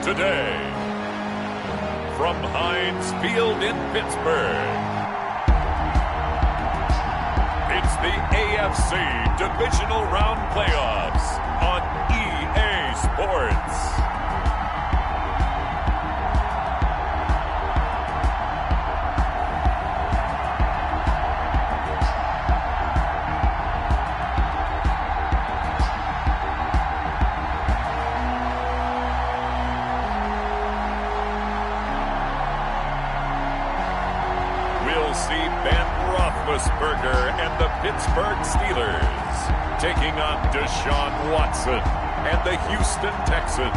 today, from Heinz Field in Pittsburgh, it's the AFC Divisional Round Playoffs on EA Sports. We'll see Ben Roethlisberger and the Pittsburgh Steelers taking on Deshaun Watson and the Houston Texans.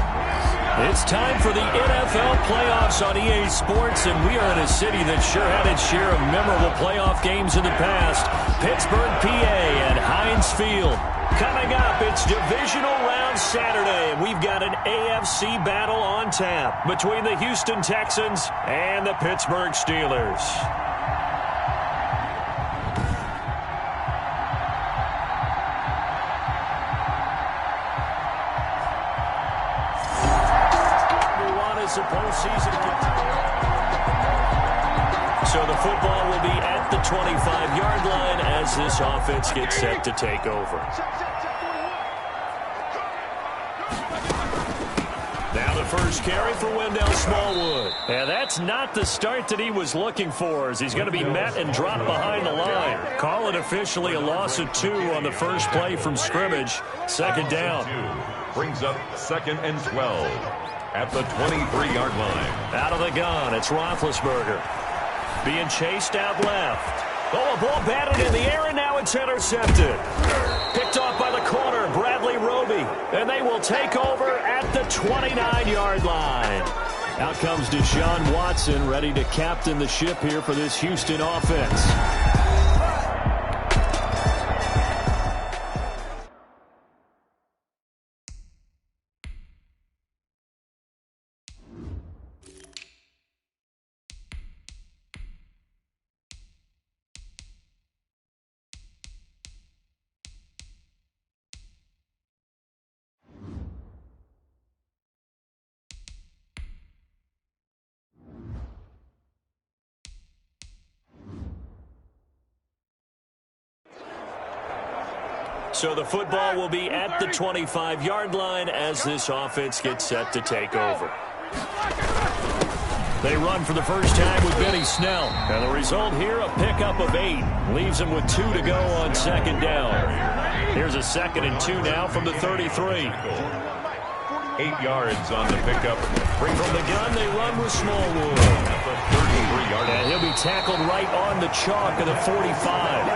It's time for the NFL playoffs on EA Sports, and we are in a city that sure had its share of memorable playoff games in the past. Pittsburgh, PA at Heinz Field. Coming up, it's Divisional Round Saturday, and we've got an AFC battle on tap between the Houston Texans and the Pittsburgh Steelers. So the football will be at the 25-yard line as this offense gets set to take over. Now the first carry for Wendell Smallwood. And that's not the start that he was looking for, as he's going to be met and dropped behind the line. Call it officially a loss of 2 on the first play from scrimmage. Second down. Brings up 2nd and 12 at the 23-yard line. Out of the gun, it's Roethlisberger. Being chased out left. Oh, a ball batted in the air, and now it's intercepted. Picked off by the corner, Bradley Roby. And they will take over at the 29-yard line. Out comes Deshaun Watson, ready to captain the ship here for this Houston offense. So the football will be at the 25-yard line as this offense gets set to take over. They run for the first time with Benny Snell. And the result here, a pickup of 8. Leaves them with 2 to go on second down. Here's a 2nd and 2 now from the 33. 8 yards on the pickup. From the gun, they run with Smallwood. At the 33-yard line. And he'll be tackled right on the chalk of the 45.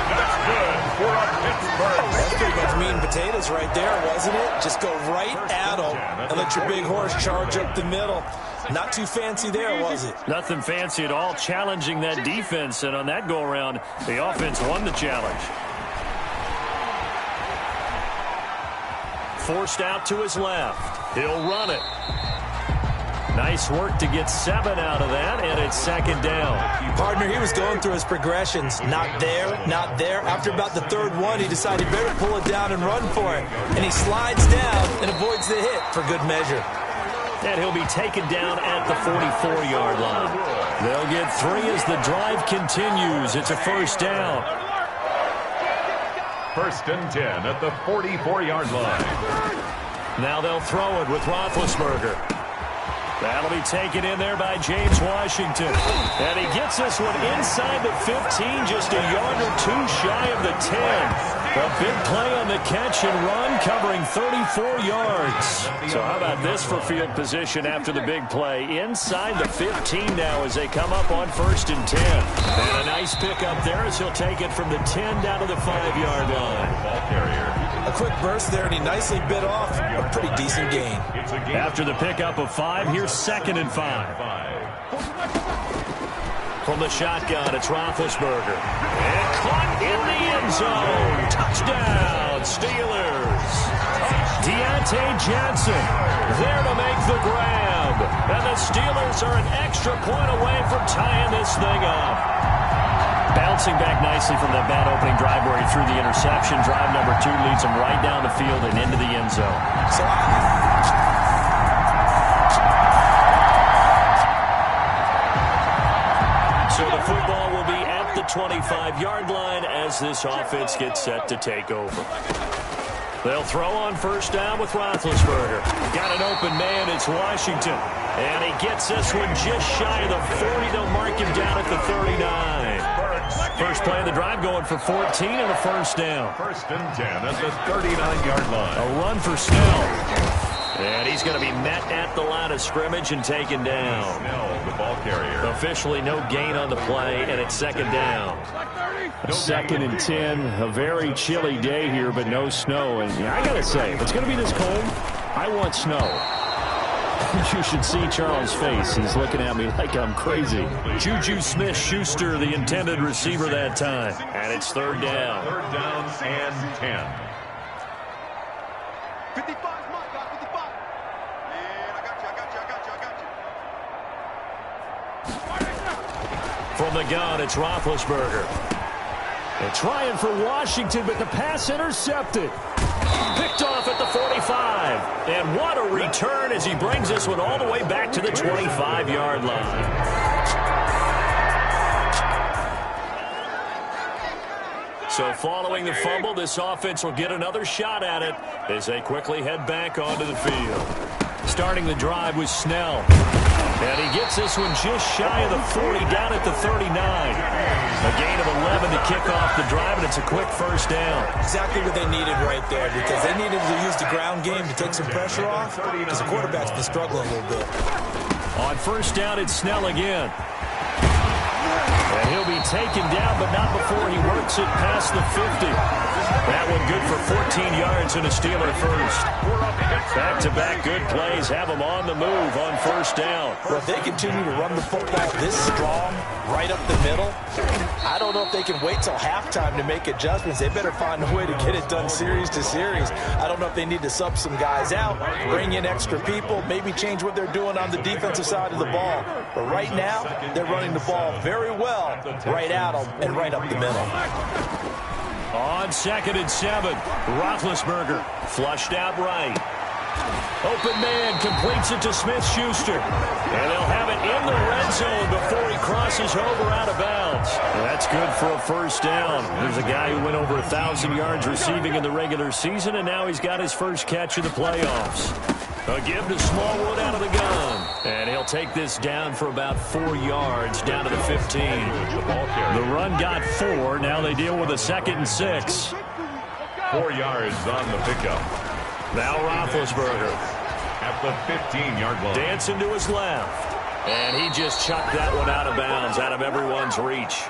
That's good for a Pittsburgh. That's pretty much meat and potatoes right there, wasn't it? Just go right at them and let your big horse charge up the middle. Not too fancy there, was it? Nothing fancy at all, challenging that defense. And on that go-around, the offense won the challenge. Forced out to his left. He'll run it. Nice work to get 7 out of that, and it's second down. Partner, he was going through his progressions. Not there, not there. After about the 3rd one, he decided he better pull it down and run for it. And he slides down and avoids the hit for good measure. And he'll be taken down at the 44-yard line. They'll get 3 as the drive continues. It's a first down. 1st and 10 at the 44-yard line. Now they'll throw it with Roethlisberger. That'll be taken in there by James Washington. And he gets this one inside the 15, just a yard or 2 shy of the 10. A big play on the catch and run, covering 34 yards. So how about this for field position after the big play? Inside the 15 now as they come up on 1st and 10. And a nice pickup there as he'll take it from the 10 down to the 5-yard line. Ball carrier. A quick burst there, and he nicely bit off a pretty decent gain. After the pickup of 5, here's 2nd and 5. From the shotgun, it's Roethlisberger. And caught in the end zone. Touchdown, Steelers. Deontay Johnson there to make the grab. And the Steelers are an extra point away from tying this thing up. Bouncing back nicely from that bad opening drive where he threw the interception. Drive number 2 leads him right down the field and into the end zone. So So the football will be at the 25-yard line as this offense gets set to take over. They'll throw on first down with Roethlisberger. Got an open man. It's Washington. And he gets this one just shy of the 40. They'll mark him down at the 39. First play of the drive going for 14 and a first down. First and 10 at the 39-yard line. A run for Snell. And he's going to be met at the line of scrimmage and taken down. Snell, the ball carrier. Officially no gain on the play, and it's second down. Second and 10, a very chilly day here, but no snow. And I got to say, if it's going to be this cold, I want snow. You should see Charles' face. He's looking at me like I'm crazy. Juju Smith-Schuster, the intended receiver that time. And it's third down. Third down and 10. 55, Mike, 55. Yeah, I got you. From the gun, it's Roethlisberger. They're trying for Washington, but the pass intercepted. Picked off at the 45. And what a return as he brings this one all the way back to the 25-yard line. So following the fumble, this offense will get another shot at it as they quickly head back onto the field. Starting the drive was Snell. And he gets this one just shy of the 40, down at the 39. A gain of 11 to kick off the drive, and it's a quick first down. Exactly what they needed right there, because they needed to use the ground game to take some pressure off, because the quarterback's been struggling a little bit. On first down, it's Snell again. And he'll be taken down, but not before he works it past the 50. That one good for 14 yards and a Steeler first. Back-to-back good plays have them on the move on first down. Well, if they continue to run the football this strong, right up the middle, I don't know if they can wait till halftime to make adjustments. They better find a way to get it done series to series. I don't know if they need to sub some guys out, bring in extra people, maybe change what they're doing on the defensive side of the ball. But right now, they're running the ball very well right out and right up the middle. On second and 7, Roethlisberger flushed out right. Open man completes it to Smith-Schuster. And they'll have it in the red zone before he crosses over out of bounds. That's good for a first down. There's a guy who went over 1,000 yards receiving in the regular season, and now he's got his first catch in the playoffs. A give to Smallwood out of the gun. And he'll take this down for about 4 yards, down to the 15. The run got 4. Now they deal with a second and 6. 4 yards on the pickup. Now Roethlisberger. At the 15-yard line. Dancing to his left. And he just chucked that one out of bounds, out of everyone's reach.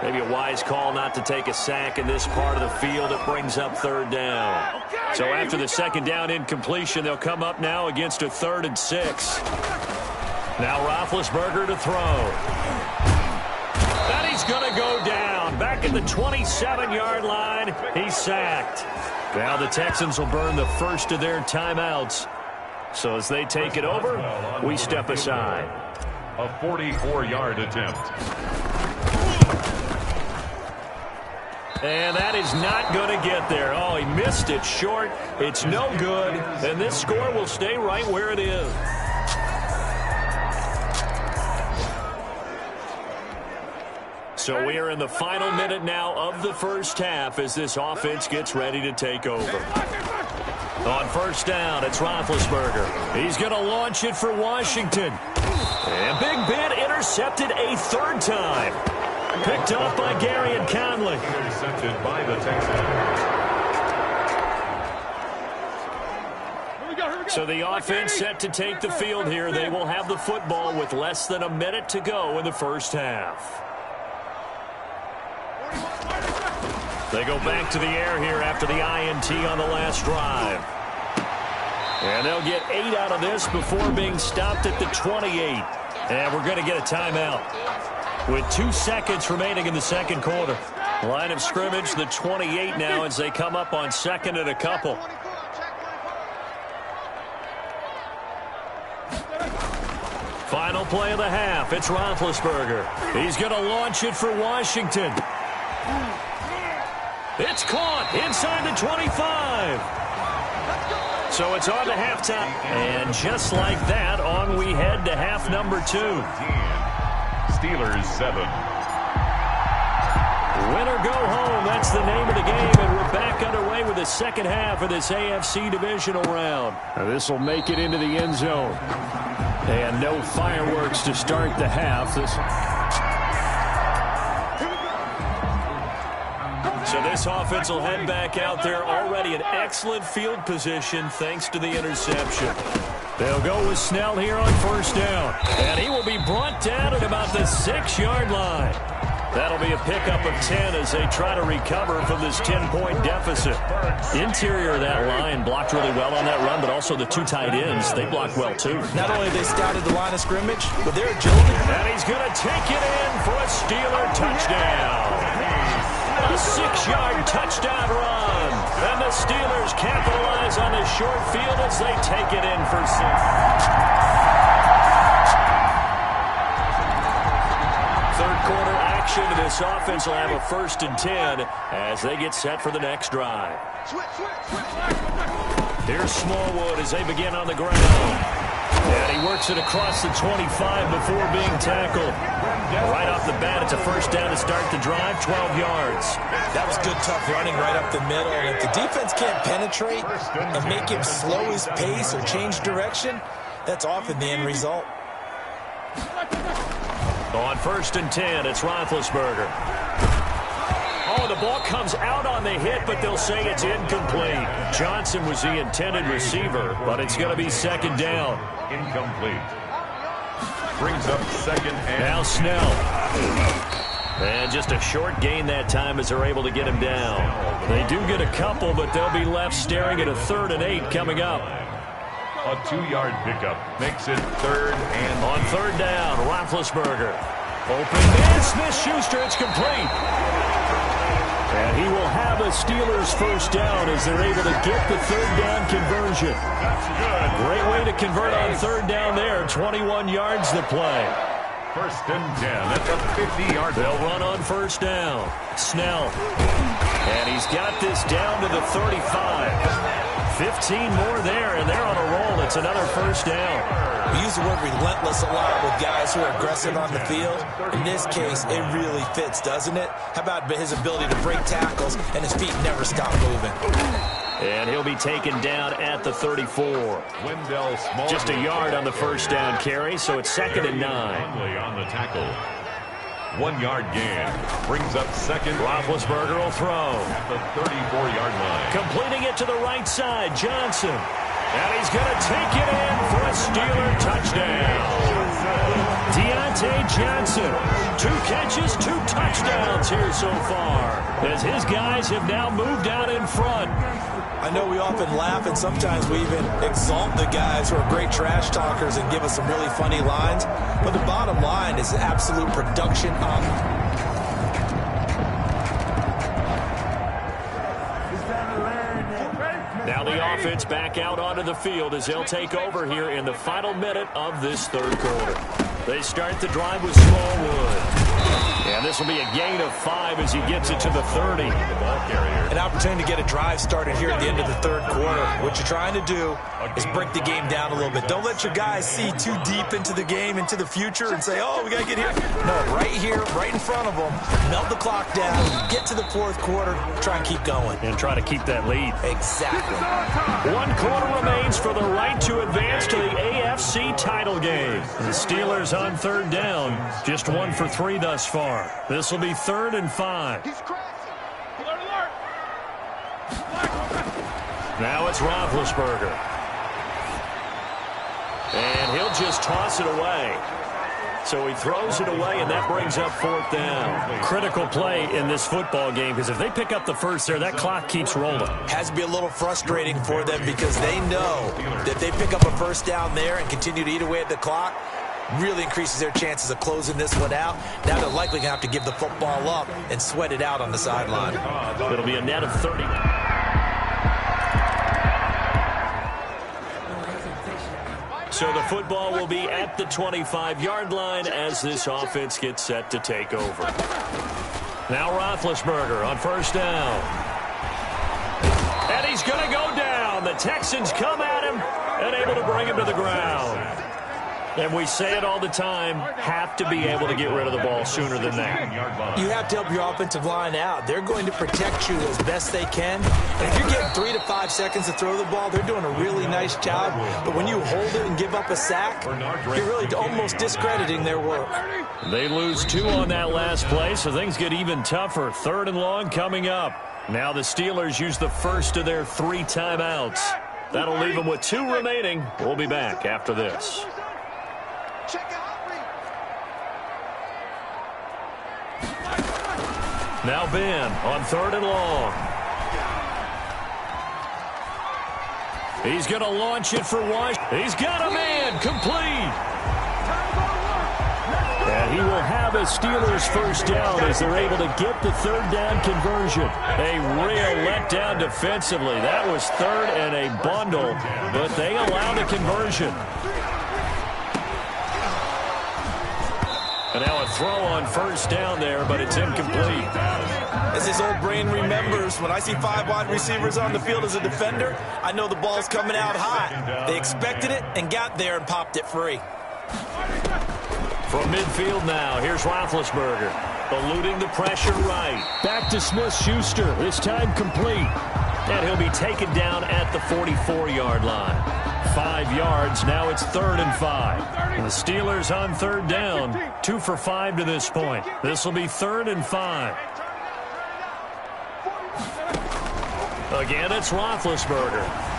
Maybe a wise call not to take a sack in this part of the field. It brings up third down. So after the second down incompletion, they'll come up now against a 3rd and 6. Now Roethlisberger to throw. And he's going to go down. Back at the 27-yard line, he's sacked. Now the Texans will burn the first of their timeouts. So as they take it over, we step aside. A 44-yard attempt. And that is not going to get there. Oh, he missed it short. It's no good. And this score will stay right where it is. So we are in the final minute now of the first half as this offense gets ready to take over. On first down, it's Roethlisberger. He's going to launch it for Washington. And Big Ben intercepted a 3rd time. Picked off by Gary and Conley. Intercepted by the Texans. So the offense set to take the field here. They will have the football with less than a minute to go in the first half. They go back to the air here after the INT on the last drive. And they'll get 8 out of this before being stopped at the 28. And we're going to get a timeout with 2 seconds remaining in the second quarter. Line of scrimmage, the 28 now as they come up on second and a couple. Final play of the half. It's Roethlisberger. He's going to launch it for Washington. It's caught inside the 25. So it's on to halftime. And just like that, on we head to half number 2. Steelers 7, Win or go home, that's the name of the game, and we're back underway with the second half of this AFC divisional round. This will make it into the end zone. And no fireworks to start the half. So this offense will head back out there, already in excellent field position thanks to the interception. They'll go with Snell here on first down. And he will be brought down at about the 6-yard line. That'll be a pickup of 10 as they try to recover from this 10-point deficit. The interior of that line blocked really well on that run, but also the two tight ends, they blocked well too. Not only have they scouted the line of scrimmage, but their agility. And he's going to take it in for a Steeler touchdown. A 6-yard touchdown run. And the Steelers capitalize on the short field as they take it in for 6. Third quarter action. This offense will have a 1st and 10 as they get set for the next drive. Here's Smallwood as they begin on the ground. And he works it across the 25 before being tackled. Right off the bat, it's a first down to start the drive, 12 yards. That was good, tough running right up the middle. And if the defense can't penetrate and make him slow his pace or change direction, that's often the end result. On 1st and 10, it's Roethlisberger. Oh, the ball comes out on the hit, but they'll say it's incomplete. Johnson was the intended receiver, but it's going to be 2nd down. Incomplete. Brings up 2nd and... Now Snell. And just a short gain that time as they're able to get him down. They do get a couple, but they'll be left staring at a 3rd and 8 coming up. A 2-yard pickup makes it 3rd and... On 3rd down, Roethlisberger. Open man, Smith-Schuster, it's complete. And he will have a Steelers first down as they're able to get the 3rd down conversion. That's good. Great way to convert on 3rd down there. 21 yards to play. 1st and 10 at the 50-yard line. They'll run on 1st down. Snell. And he's got this down to the 35. 15 more there, and they're on a roll. It's another 1st down. We use the word relentless a lot with guys who are aggressive on the field. In this case, it really fits, doesn't it? How about his ability to break tackles and his feet never stop moving? And he'll be taken down at the 34. Wendell Smallwood. Just a yard on the 1st down carry, so it's 2nd and 9. On the tackle. 1-yard gain. Brings up 2nd. Roethlisberger will throw. At the 34-yard line. Completing it to the right side, Johnson. And he's going to take it in for a Steeler touchdown. Deontay Johnson. 2 catches, 2 touchdowns here so far, as his guys have now moved out in front. I know we often laugh, and sometimes we even exalt the guys who are great trash talkers and give us some really funny lines. But the bottom line is absolute production on. Now the offense back out onto the field as they'll take over here in the final minute of this 3rd quarter. They start the drive with Smallwood. And this will be a gain of 5 as he gets it to the 30. The ball carrier. An opportunity to get a drive started here at the end of the 3rd quarter. What you're trying to do is break the game down a little bit. Don't let your guys see too deep into the game, into the future, and say, oh, we got to get here. No, right here, right in front of them, melt the clock down, get to the 4th quarter, try and keep going. And try to keep that lead. Exactly. 1 quarter remains for the right to advance to the AFC title game. The Steelers on 3rd down, just 1 for 3 thus far. This will be 3rd and 5. Now it's Roethlisberger. And he'll just toss it away. So he throws it away, and that brings up 4th down. Critical play in this football game, because if they pick up the first there, that clock keeps rolling. Has to be a little frustrating for them because they know that they pick up a first down there and continue to eat away at the clock, really increases their chances of closing this one out. Now they're likely going to have to give the football up and sweat it out on the sideline. It'll be a net of 30. So the football will be at the 25-yard line as this offense gets set to take over. Now Roethlisberger on 1st down. And he's going to go down. The Texans come at him and able to bring him to the ground. And we say it all the time, have to be able to get rid of the ball sooner than that. You have to help your offensive line out. They're going to protect you as best they can. And if you're getting 3 to 5 seconds to throw the ball, they're doing a really nice job. But when you hold it and give up a sack, you're really almost discrediting their work. They lose 2 on that last play, so things get even tougher. 3rd and long coming up. Now the Steelers use the first of their 3 timeouts. That'll leave them with 2 remaining. We'll be back after this. Now Ben on 3rd and long. He's going to launch it for Washington. He's got a man complete. And he will have a Steelers first down as they're able to get the 3rd down conversion. A real letdown defensively. That was 3rd and a bundle, but they allow the conversion. And now a throw on first down there, but it's incomplete. As his old brain remembers, when I see 5 wide receivers on the field as a defender, I know the ball's coming out hot. They expected it and got there and popped it free. From midfield now, here's Roethlisberger, eluding the pressure right. Back to Smith-Schuster, this time complete. And he'll be taken down at the 44-yard line. 5 yards, now it's 3rd and 5. And the Steelers on 3rd down, 2 for 5 to this point. This will be 3rd and 5. Again, it's Roethlisberger.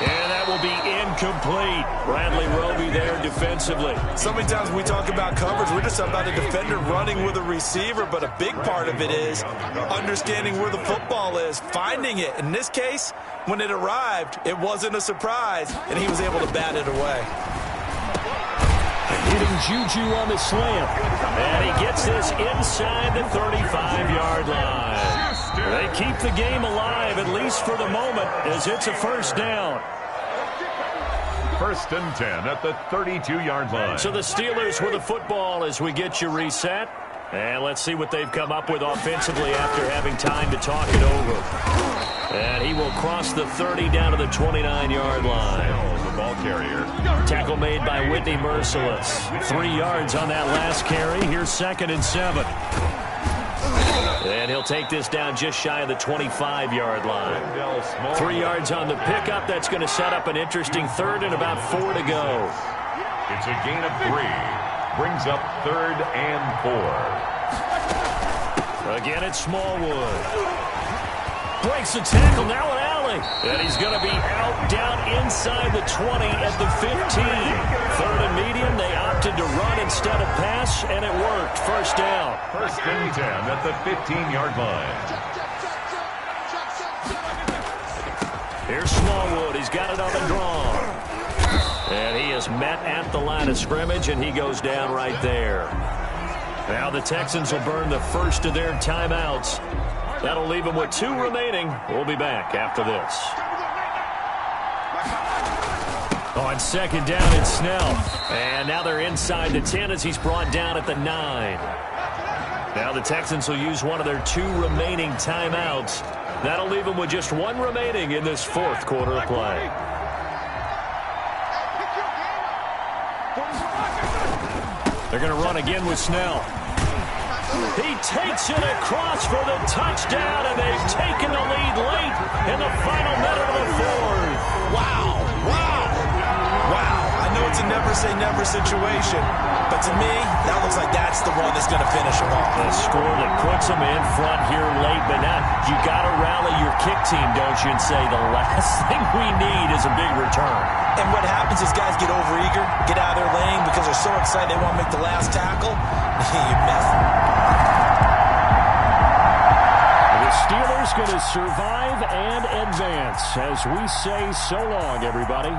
And that will be incomplete. Bradley Roby there defensively. So many times when we talk about coverage, we're just about a defender running with a receiver, but a big part of it is understanding where the football is, finding it. In this case, when it arrived, it wasn't a surprise, and he was able to bat it away. Hitting Juju on the slant. And he gets this inside the 35-yard line. They keep the game alive, at least for the moment, as it's a first down. 1st and 10 at the 32-yard line. So the Steelers with the football as we get you reset. And let's see what they've come up with offensively after having time to talk it over. And he will cross the 30 down to the 29-yard line. The ball carrier. Tackle made by Whitney Merciless. 3 yards on that last carry. Here's 2nd and 7. And he'll take this down just shy of the 25-yard line. 3 yards on the pickup. That's going to set up an interesting 3rd and about 4 to go. It's a gain of 3. Brings up 3rd and 4. Again, it's Smallwood. Breaks the tackle. Now an alley. And he's going to be out down inside the 20 at the 15. 3rd and medium. They opted to run instead of pass, and it worked. First down. 1st and 10 at the 15-yard line. Here's Smallwood. He's got it on the draw. And he is met at the line of scrimmage, and he goes down right there. Now the Texans will burn the first of their timeouts. That'll leave them with 2 remaining. We'll be back after this. On 2nd down, it's Snell. And now they're inside the 10 as he's brought down at the 9. Now the Texans will use one of their 2 remaining timeouts. That'll leave them with just 1 remaining in this 4th quarter of play. They're going to run again with Snell. He takes it across for the touchdown, and they've taken the lead late in the final minute of the 4th. Wow, wow, wow. I know it's a never-say-never situation, but to me, that looks like that's the one that's going to finish them off. A score that puts them in front here late, but now you got to rally your kick team, don't you, and say the last thing we need is a big return. And what happens is guys get overeager, get out of their lane because they're so excited they want to make the last tackle. You miss. The Steelers going to survive and advance as we say so long, everybody.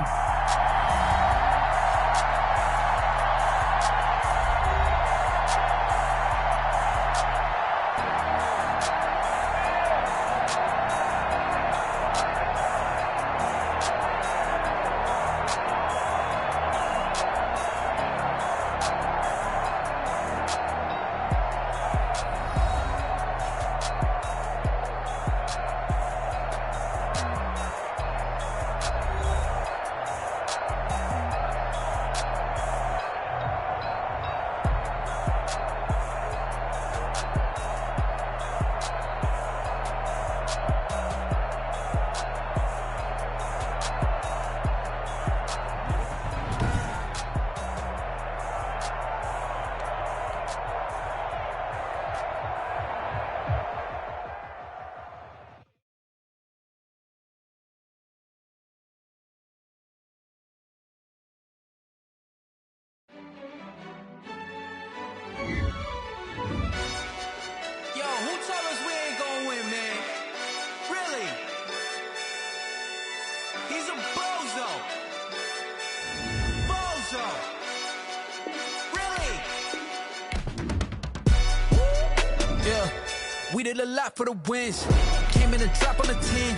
Bozo. Bozo. Really? Yeah, we did a lot for the wins. Came in a drop on the 10.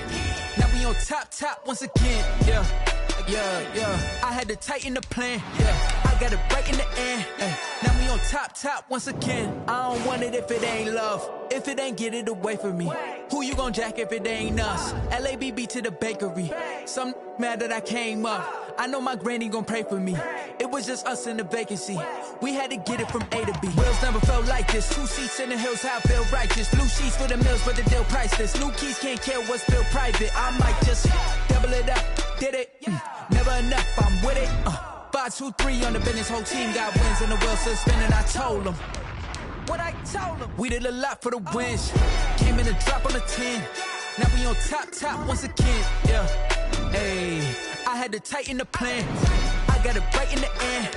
Now we on top once again. Yeah. I had to tighten the plan. Yeah, I got it right in the end. Now we on top once again. I don't want it if it ain't love. If it ain't, get it away from me. Who you gon' jack if it ain't us? LABB to the bakery. Some mad that I came up. I know my granny gon' pray for me. It was just us in the vacancy. We had to get it from A to B. Wheels never felt like this. 2 seats in the hills, how I feel righteous. Blue sheets for the mills, but the deal priceless. New keys can't care what's still private. I might just double it up. Did it? Never enough, I'm with it. 5, 2, 3 on the business. Whole team got wins and the wheels still spinning. I told them what I told them. We did a lot for the wins. Came in a drop on the 10. Now we on top once again. Yeah, hey, I had to tighten the plan. I got it right in the end.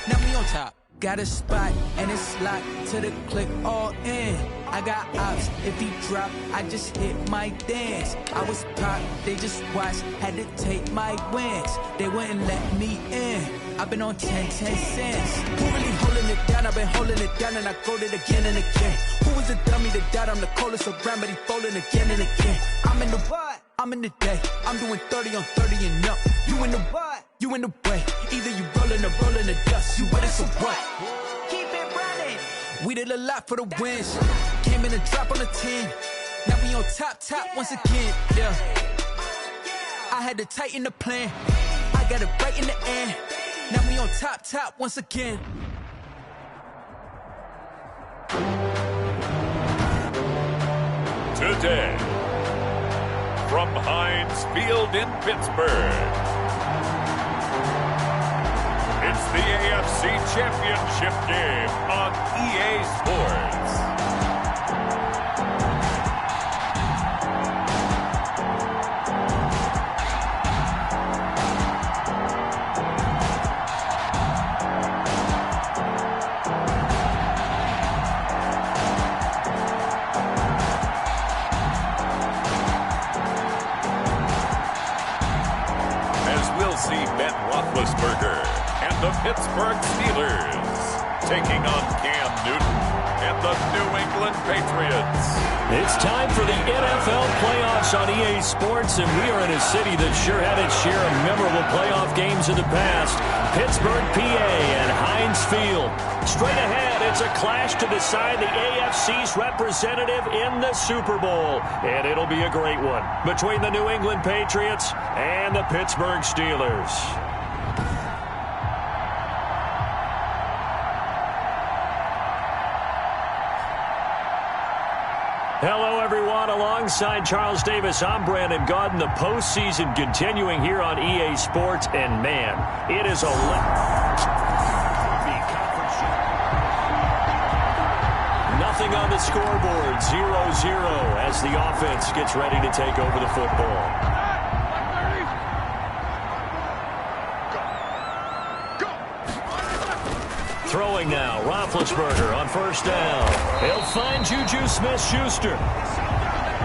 Now we on top. Got a spot and it's locked to the click all in. I got ops, if he drop, I just hit my dance. I was pop, they just watched, had to take my wins. They wouldn't let me in. I've been on 10 cents. Who really holding it down? I've been holding it down and I quote it again and again. Who was the dummy that died? I'm the coldest around, but he folding again and again. I'm in the what? I'm in the day. I'm doing 30 on 30 and up. You in the what? You in the way. Either you rolling or rolling the dust. You with us or what? Keep it running. We did a lot for the wins. Came in a drop on the 10. Now we on top once again. Yeah. I had to tighten the plan. I got it right in the end. Now we on top once again. Today, from Heinz Field in Pittsburgh, it's the AFC Championship game on EA Sports. Ben Roethlisberger and the Pittsburgh Steelers taking on Cam Newton and the New England Patriots. It's time for the NFL playoffs on EA Sports, and we are in a city that sure had its share of memorable playoff games in the past. Pittsburgh, PA, and Heinz Field. Straight ahead, it's a clash to decide the AFC's representative in the Super Bowl. And it'll be a great one between the New England Patriots and the Pittsburgh Steelers. Hello, everyone. Alongside Charles Davis, I'm Brandon Gaudin. The postseason continuing here on EA Sports. And, man, it is nothing on the scoreboard. 0-0 as the offense gets ready to take over the football. Throwing now, Roethlisberger on first down. He'll find Juju Smith-Schuster.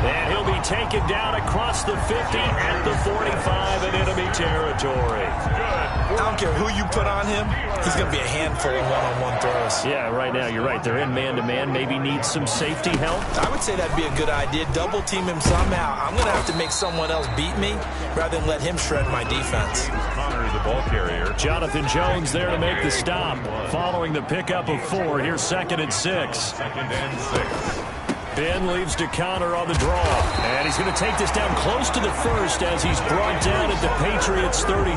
And he'll be taken down across the 50 at the 45 in enemy territory. I don't care who you put on him. He's going to be a handful of one-on-one throws. Yeah, right now, you're right. They're in man-to-man. Maybe need some safety help. I would say that'd be a good idea. Double team him somehow. I'm going to have to make someone else beat me rather than let him shred my defense. Connor, the ball carrier. Jonathan Jones there to make the stop. Following the pickup of 4, here's 2nd and 6. 2nd and 6. Ben leaves to counter on the draw. And he's going to take this down close to the first as he's brought down at the Patriots 33.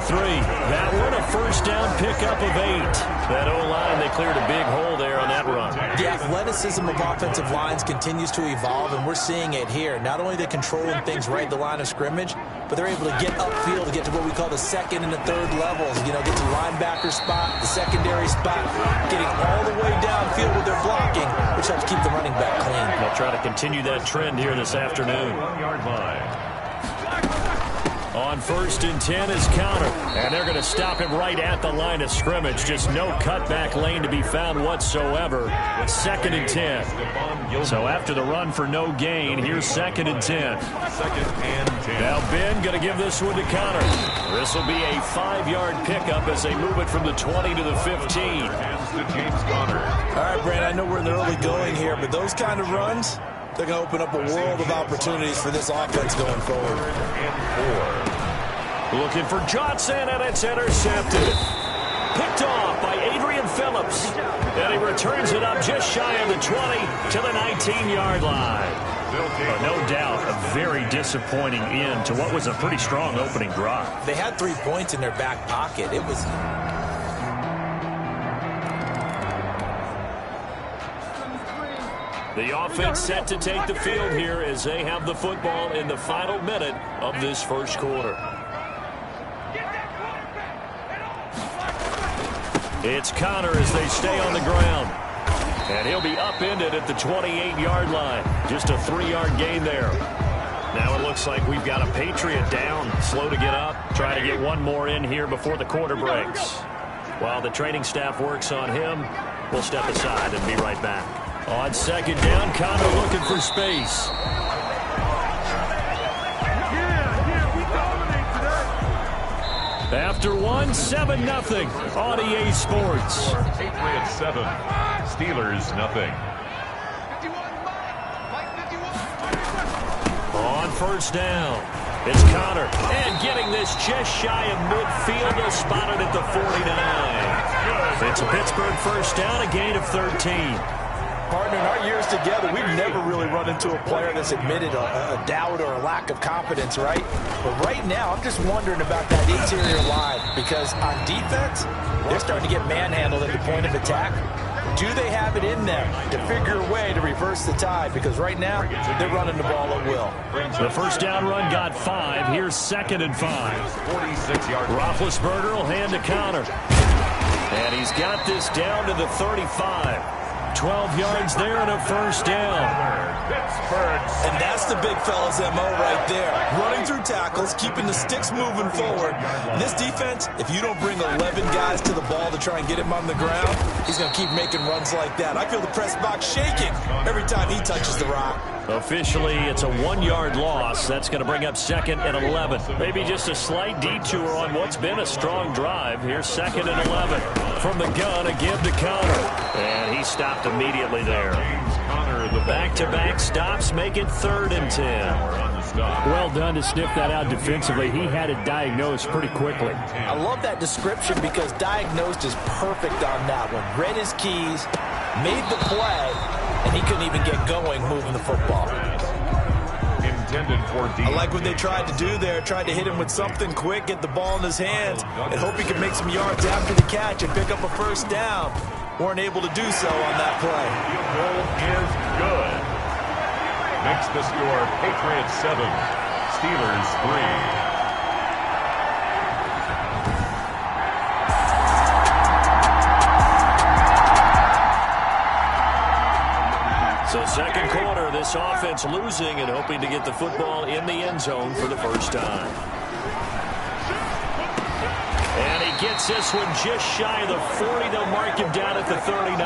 That one a first down pickup of 8. That O-line, they cleared a big hole there on that run. The athleticism of offensive lines continues to evolve, and we're seeing it here. Not only are they controlling things right at the line of scrimmage, but they're able to get upfield to get to what we call the 2nd and the 3rd levels. You know, get to the linebacker spot, the secondary spot, getting all the way downfield with their blocking, which helps keep the running back clean. They'll try to continue that trend here this afternoon. 1-yard line. On 1st and 10 is Conner. And they're going to stop him right at the line of scrimmage. Just no cutback lane to be found whatsoever. 2nd and 10. So after the run for no gain, here's 2nd and 10. 2nd and 10. Now Ben going to give this one to Conner. This will be a 5-yard pickup as they move it from the 20 to the 15. Hands to James Conner. All right, Brand, I know we're in the early going here, but those kind of runs, they're going to open up a world of opportunities for this offense going forward. 3rd and 4. Looking for Johnson, and it's intercepted. Picked off by Adrian Phillips. And he returns it up just shy of the 20 to the 19-yard line. No doubt a very disappointing end to what was a pretty strong opening drive. They had 3 points in their back pocket. It was... The offense set to take the field here as they have the football in the final minute of this first quarter. It's Conner as they stay on the ground. And he'll be upended at the 28-yard line. Just a 3-yard gain there. Now it looks like we've got a Patriot down, slow to get up. Try to get one more in here before the quarter breaks. While the training staff works on him, we'll step aside and be right back. On 2nd down, Conner looking for space. After 7-0 on EA Sports. Patriots 7, Steelers nothing. On 1st down, it's Conner. And getting this just shy of midfield, they'll spot it at the 49. It's a Pittsburgh 1st down, a gain of 13. Partner, in our years together, we've never really run into a player that's admitted a doubt or a lack of confidence, right? But right now, I'm just wondering about that interior line because on defense, they're starting to get manhandled at the point of attack. Do they have it in them to figure a way to reverse the tide? Because right now, they're running the ball at will. The 1st down run got 5. Here's 2nd and 5. 46-yard. Roethlisberger will hand to Conner. And he's got this down to the 35. 12 yards there and a 1st down. And that's the big fella's MO right there. Running through tackles, keeping the sticks moving forward. And this defense, if you don't bring 11 guys to the ball to try and get him on the ground, he's going to keep making runs like that. I feel the press box shaking every time he touches the rock. Officially, it's a 1-yard loss. That's going to bring up 2nd and 11. Maybe just a slight detour on what's been a strong drive. Here's 2nd and 11. From the gun, a give to Conner. And he stopped immediately there. Back-to-back stops make it 3rd and 10. Well done to sniff that out defensively. He had it diagnosed pretty quickly. I love that description because diagnosed is perfect on that one. Read his keys, made the play, and he couldn't even get going moving the football. Intended for deep. I like what they tried to do there. Tried to hit him with something quick, get the ball in his hands, and hope he can make some yards after the catch and pick up a 1st down. Weren't able to do so on that play. Field goal is good. Makes the score Patriots 7, Steelers 3. So 2nd quarter, this offense losing and hoping to get the football in the end zone for the 1st time. And he gets this one just shy of the 40. They'll mark him down at the 39.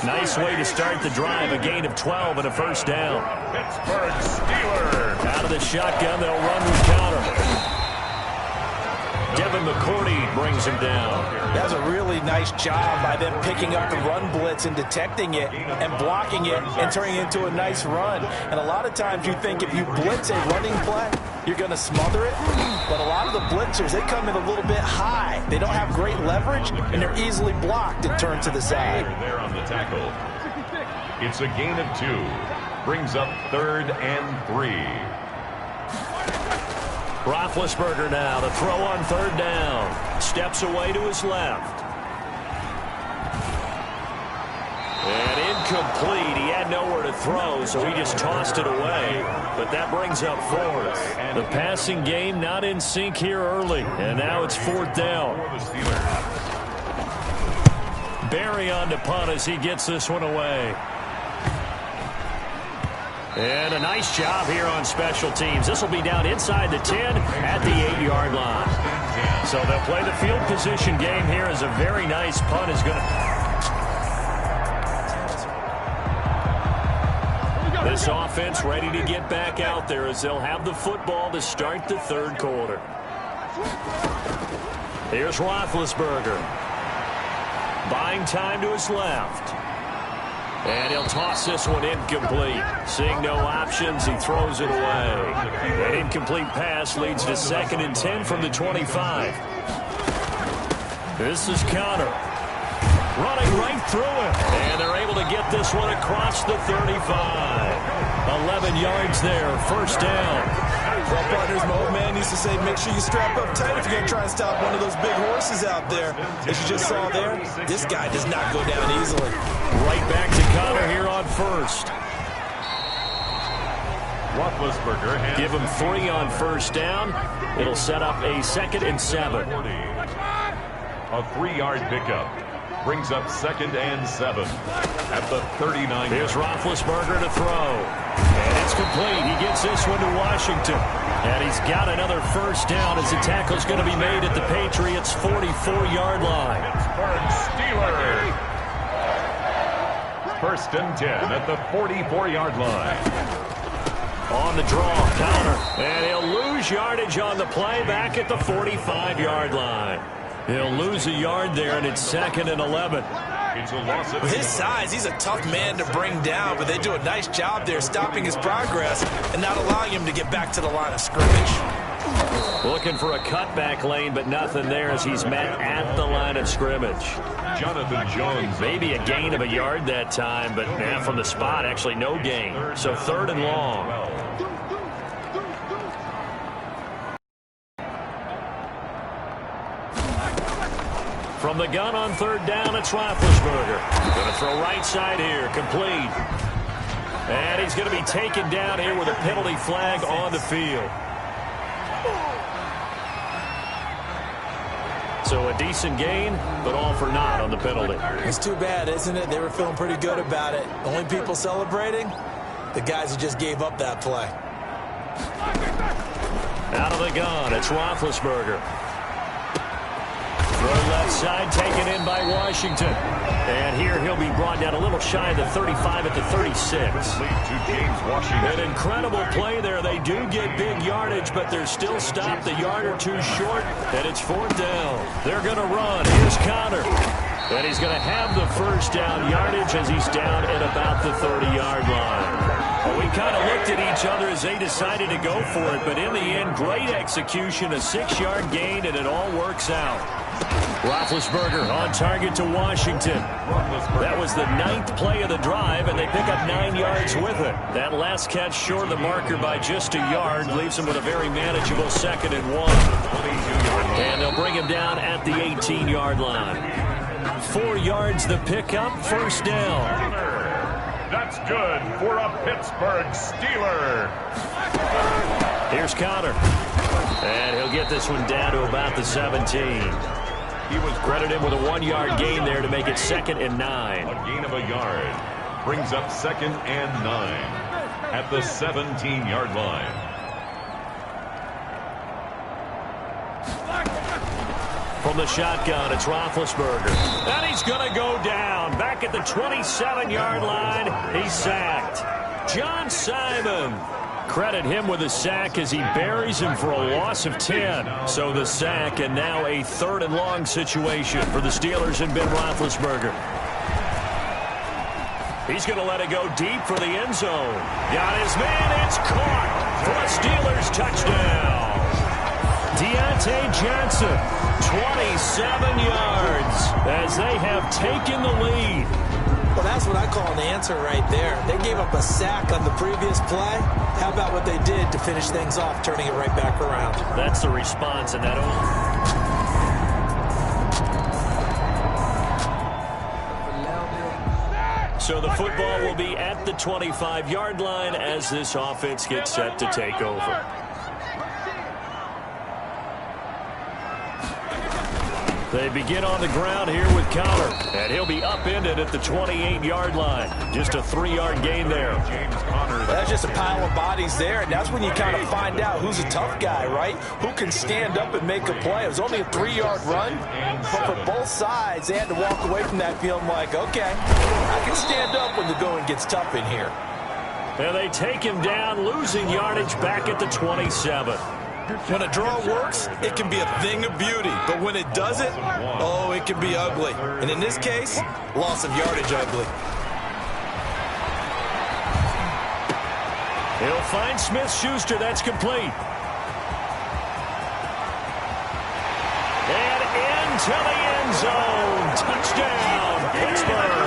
Nice way to start the drive. A gain of 12 and a 1st down. Pittsburgh Steelers. Out of the shotgun, they'll run with Conner. Devin McCourty brings him down. That's a really nice job by them picking up the run blitz and detecting it and blocking it and turning it into a nice run. And a lot of times you think if you blitz a running play, you're going to smother it. But a lot of the blitzers, they come in a little bit high. They don't have great leverage, and they're easily blocked and turned to the side. There on the tackle. It's a gain of 2. Brings up 3rd and 3. Roethlisberger now to throw on 3rd down. Steps away to his left. And incomplete. He had nowhere to throw, so he just tossed it away. But that brings up 4th. The passing game not in sync here early. And now it's 4th down. Barry on to punt as he gets this one away. And a nice job here on special teams. This will be down inside the 10 at the 8-yard line. So they'll play the field position game here as a very nice punt is going to... This offense ready to get back out there as they'll have the football to start the third quarter. Here's Roethlisberger. Buying time to his left. And he'll toss this one incomplete. Seeing no options, he throws it away. An incomplete pass leads to 2nd and 10 from the 25. This is Conner. Running right through it. And they're able to get this one across the 35. 11 yards there, first down. Well, partners, my old man used to say, make sure you strap up tight if you're going to try and stop one of those big horses out there. As you just saw there, this guy does not go down easily. Right back to Conner here on first. Roethlisberger. Give him 3 on first down. It'll set up a 2nd and 7. A 3-yard pickup. Brings up 2nd and 7 at the 39. Here's Roethlisberger to throw. And it's complete. He gets this one to Washington. And he's got another first down as the tackle's going to be made at the Patriots' 44-yard line. Pittsburgh Steelers. 1st and 10 at the 44-yard line. On the draw, Conner. And he'll lose yardage on the play back at the 45-yard line. He'll lose a yard there, and it's 2nd and 11. It's a loss of... With his size, he's a tough man to bring down, but they do a nice job there stopping his progress and not allowing him to get back to the line of scrimmage. Looking for a cutback lane, but nothing there as he's met at the line of scrimmage. Jonathan Jones. Maybe a gain of a yard that time, but from the spot, actually no gain. So 3rd and long. From the gun on 3rd down, it's Roethlisberger. Going to throw right side here, complete. And he's going to be taken down here with a penalty flag on the field. So a decent gain, but all for naught on the penalty. It's too bad, isn't it? They were feeling pretty good about it. Only people celebrating, the guys who just gave up that play. Out of the gun, it's Roethlisberger. Throw left side, taken in by Washington. And here he'll be brought down a little shy of the 35 at the 36. To James Washington. An incredible play there. They do get big yardage, but they're still stopped a yard or two short, and it's 4th down. They're going to run. Here's Conner. And he's going to have the first down yardage as he's down at about the 30-yard line. Well, we kind of looked at each other as they decided to go for it, but in the end, great execution, a 6-yard gain, and it all works out. Roethlisberger on target to Washington. That was the 9th play of the drive, and they pick up 9 yards with it. That last catch short of the marker by just a yard leaves them with a very manageable 2nd and 1. And they'll bring him down at the 18-yard line. 4 yards the pickup, first down. That's good for a Pittsburgh Steeler. Here's Conner. And he'll get this one down to about the 17. He was credited with a 1-yard gain there to make it 2nd and 9. A gain of a yard. Brings up 2nd and 9 at the 17-yard line. From the shotgun, it's Roethlisberger. And he's going to go down. Back at the 27-yard line, he's sacked. John Simon. Credit him with a sack as he buries him for a loss of 10. So the sack, and now a 3rd and long situation for the Steelers and Ben Roethlisberger. He's going to let it go deep for the end zone. Got his man, it's caught for a Steelers touchdown. Deontay Johnson, 27 yards as they have taken the lead. Well, that's what I call an answer right there. They gave up a sack on the previous play. How about what they did to finish things off, turning it right back around? That's the response, and that So the football will be at the 25-yard line as this offense gets set to take over. They begin on the ground here with Conner, and he'll be upended at the 28-yard line. Just a 3-yard gain there. That's just a pile of bodies there, and that's when you kind of find out who's a tough guy, right? Who can stand up and make a play. It was only a 3-yard run, but for both sides, they had to walk away from that feeling like, okay, I can stand up when the going gets tough in here. And they take him down, losing yardage back at the 27. When a draw works, it can be a thing of beauty. But when it doesn't, oh, it can be ugly. And in this case, loss of yardage ugly. He'll find Smith-Schuster. That's complete. And into the end zone. Touchdown, Pittsburgh.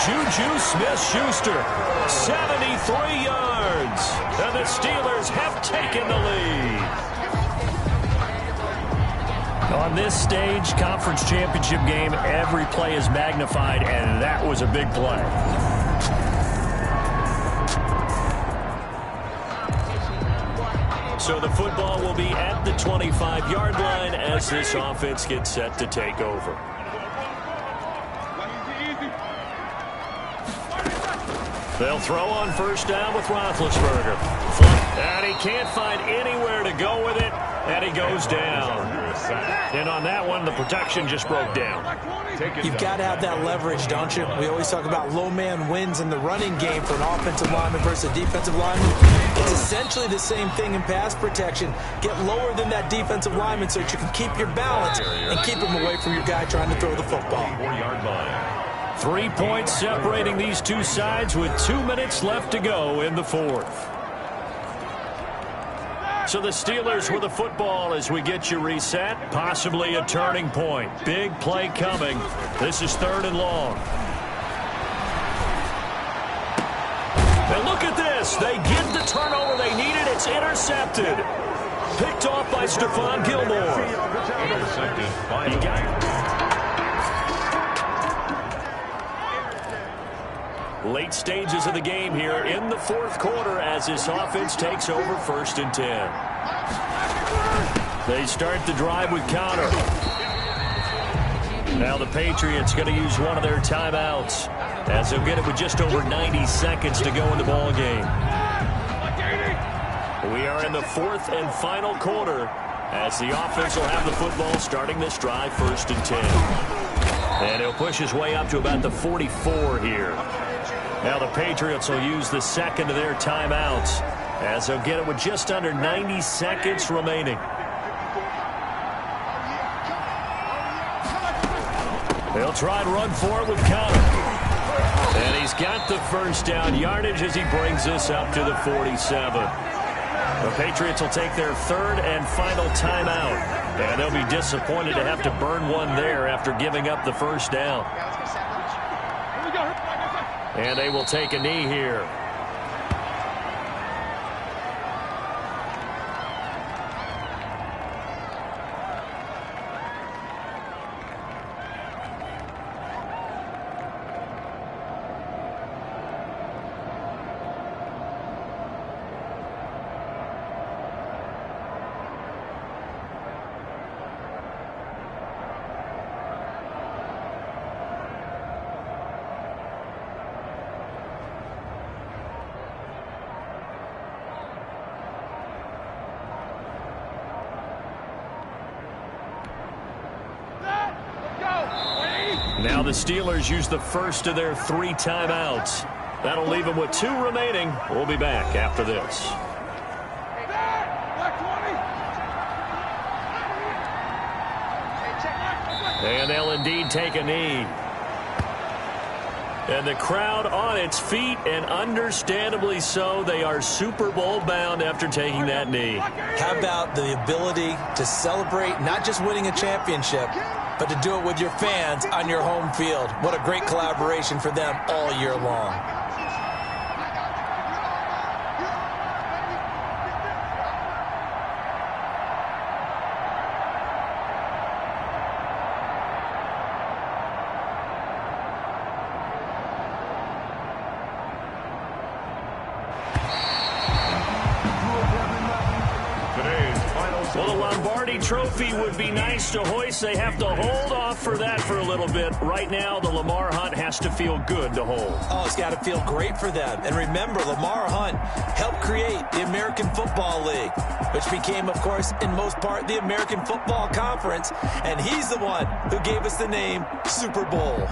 Juju Smith-Schuster, 73 yards. And the Steelers have taken the lead. On this stage, conference championship game, every play is magnified, and that was a big play. So the football will be at the 25-yard line as this offense gets set to take over. They'll throw on first down with Roethlisberger. And he can't find anywhere to go with it, and he goes down. And on that one, the protection just broke down. You've got to have that leverage, don't you? We always talk about low man wins in the running game for an offensive lineman versus a defensive lineman. It's essentially the same thing in pass protection. Get lower than that defensive lineman so that you can keep your balance and keep him away from your guy trying to throw the football. 3 points separating these two sides with 2 minutes left to go in the fourth. So the Steelers with the football as we get you reset. Possibly a turning point. Big play coming. This is 3rd and long. And look at this. They get the turnover they needed. It's intercepted. Picked off by Stephon Gilmore. He got it. Late stages of the game here in the fourth quarter as this offense takes over 1st and 10. They start the drive with Conner. Now the Patriots going to use one of their timeouts as they'll get it with just over 90 seconds to go in the ball game. We are in the 4th and final quarter as the offense will have the football starting this drive 1st and 10. And he'll push his way up to about the 44 here. Now the Patriots will use the second of their timeouts as they'll get it with just under 90 seconds remaining. They'll try and run for it with Conner. And he's got the first down yardage as he brings this up to the 47. The Patriots will take their 3rd and final timeout. And they'll be disappointed to have to burn one there after giving up the first down. And they will take a knee here. Now the Steelers use the first of their 3 timeouts. That'll leave them with 2 remaining. We'll be back after this. And they'll indeed take a knee. And the crowd on its feet, and understandably so. They are Super Bowl bound after taking that knee. How about the ability to celebrate not just winning a championship, but to do it with your fans on your home field? What a great collaboration for them all year long. Well, the Lombardi Trophy would be nice to hoist. They have to hold off for that for a little bit. Right now, the Lamar Hunt has to feel good to hold. Oh, it's got to feel great for them. And remember, Lamar Hunt helped create the American Football League, which became, of course, in most part, the American Football Conference. And he's the one who gave us the name Super Bowl.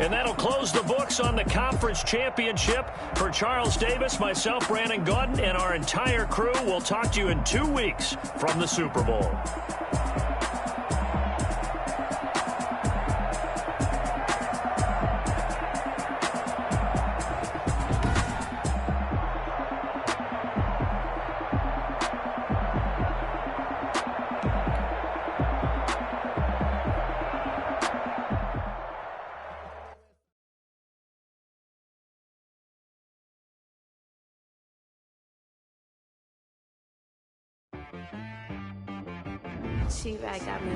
And that'll close the books on the conference championship. For Charles Davis, myself, Brandon Gaudin, and our entire crew, we'll talk to you in 2 weeks from the Super Bowl. T-Rag got me.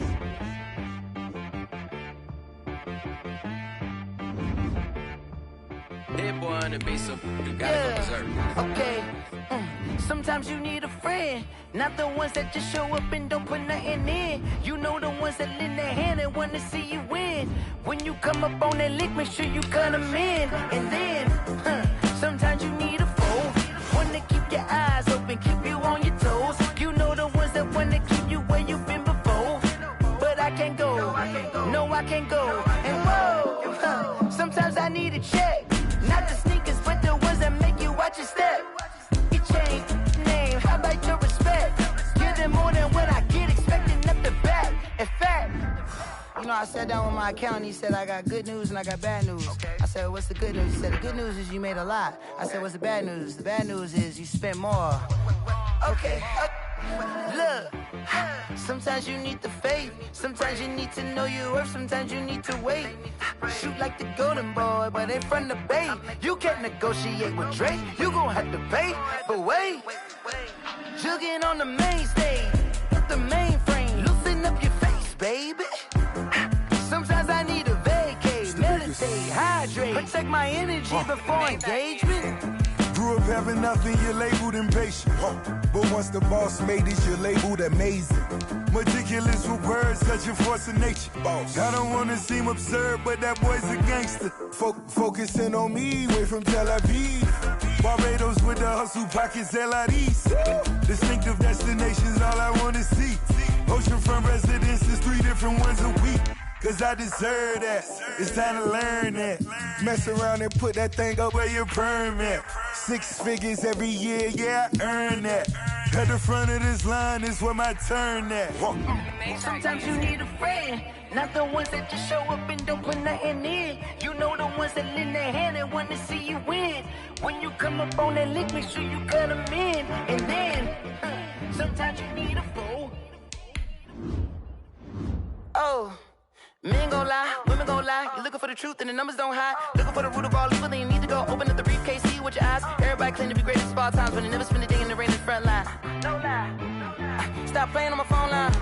That boy on the beat, so you gotta go berserk. Okay. Sometimes you need a friend, not the ones that just show up and don't put nothing in. You know the ones that lend their hand and want to see you win. When you come up on that lick, make sure you cut them in. And then, sometimes you need a foe, one to keep your eyes open, keep you on your toes. You know the ones that want to keep you where you've been before. But I can't go, no I can't go. And whoa, sometimes I need a check. Not the sneakers, but the ones that make you watch your step. You change name, how about your respect? Give them more than what I get, expecting up the back. In fact, you know, I sat down with my accountant, he said, I got good news and I got bad news. I said, what's the good news? He said, the good news is you made a lot. I said, what's the bad news? The bad news is you spent more. Okay. Look, sometimes you need the faith, sometimes you need to know your worth, sometimes you need to wait. Shoot like the golden boy, but ain't from the bay. You can't negotiate with Drake, you gon' have to pay. But wait, jugging on the main stage, the mainframe, loosen up your face, baby. Sometimes I need a vacate, meditate, hydrate, protect my energy before engagement. Grew up having nothing, you're labeled impatient. But once the boss made it, you're labeled amazing. Meticulous with words, such a force of nature. I don't wanna seem absurd, but that boy's a gangster. Focusing on me, way from Tel Aviv. Barbados with the hustle pockets, LIDs. Distinctive destinations, all I wanna see. Oceanfront residences, 3 different ones a week. Cause I deserve that, it's time to learn that. Mess around and put that thing up where your permit. 6 figures every year, yeah, I earn that. At the front of this line is where my turn at. Sometimes you need a friend, not the ones that just show up and don't put nothing in. You know the ones that lend their hand and want to see you win. When you come up on that lick, make sure you cut them in. And then, sometimes you need a foe. Oh. Men gon' lie, women gon' lie. You're looking for the truth and the numbers don't hide. Looking for the root of all evil, then you need to go open up the briefcase, see with your eyes. Everybody claim to be great at small times, but they never spend a day in the rain in the front line. No lie. Stop playing on my phone line.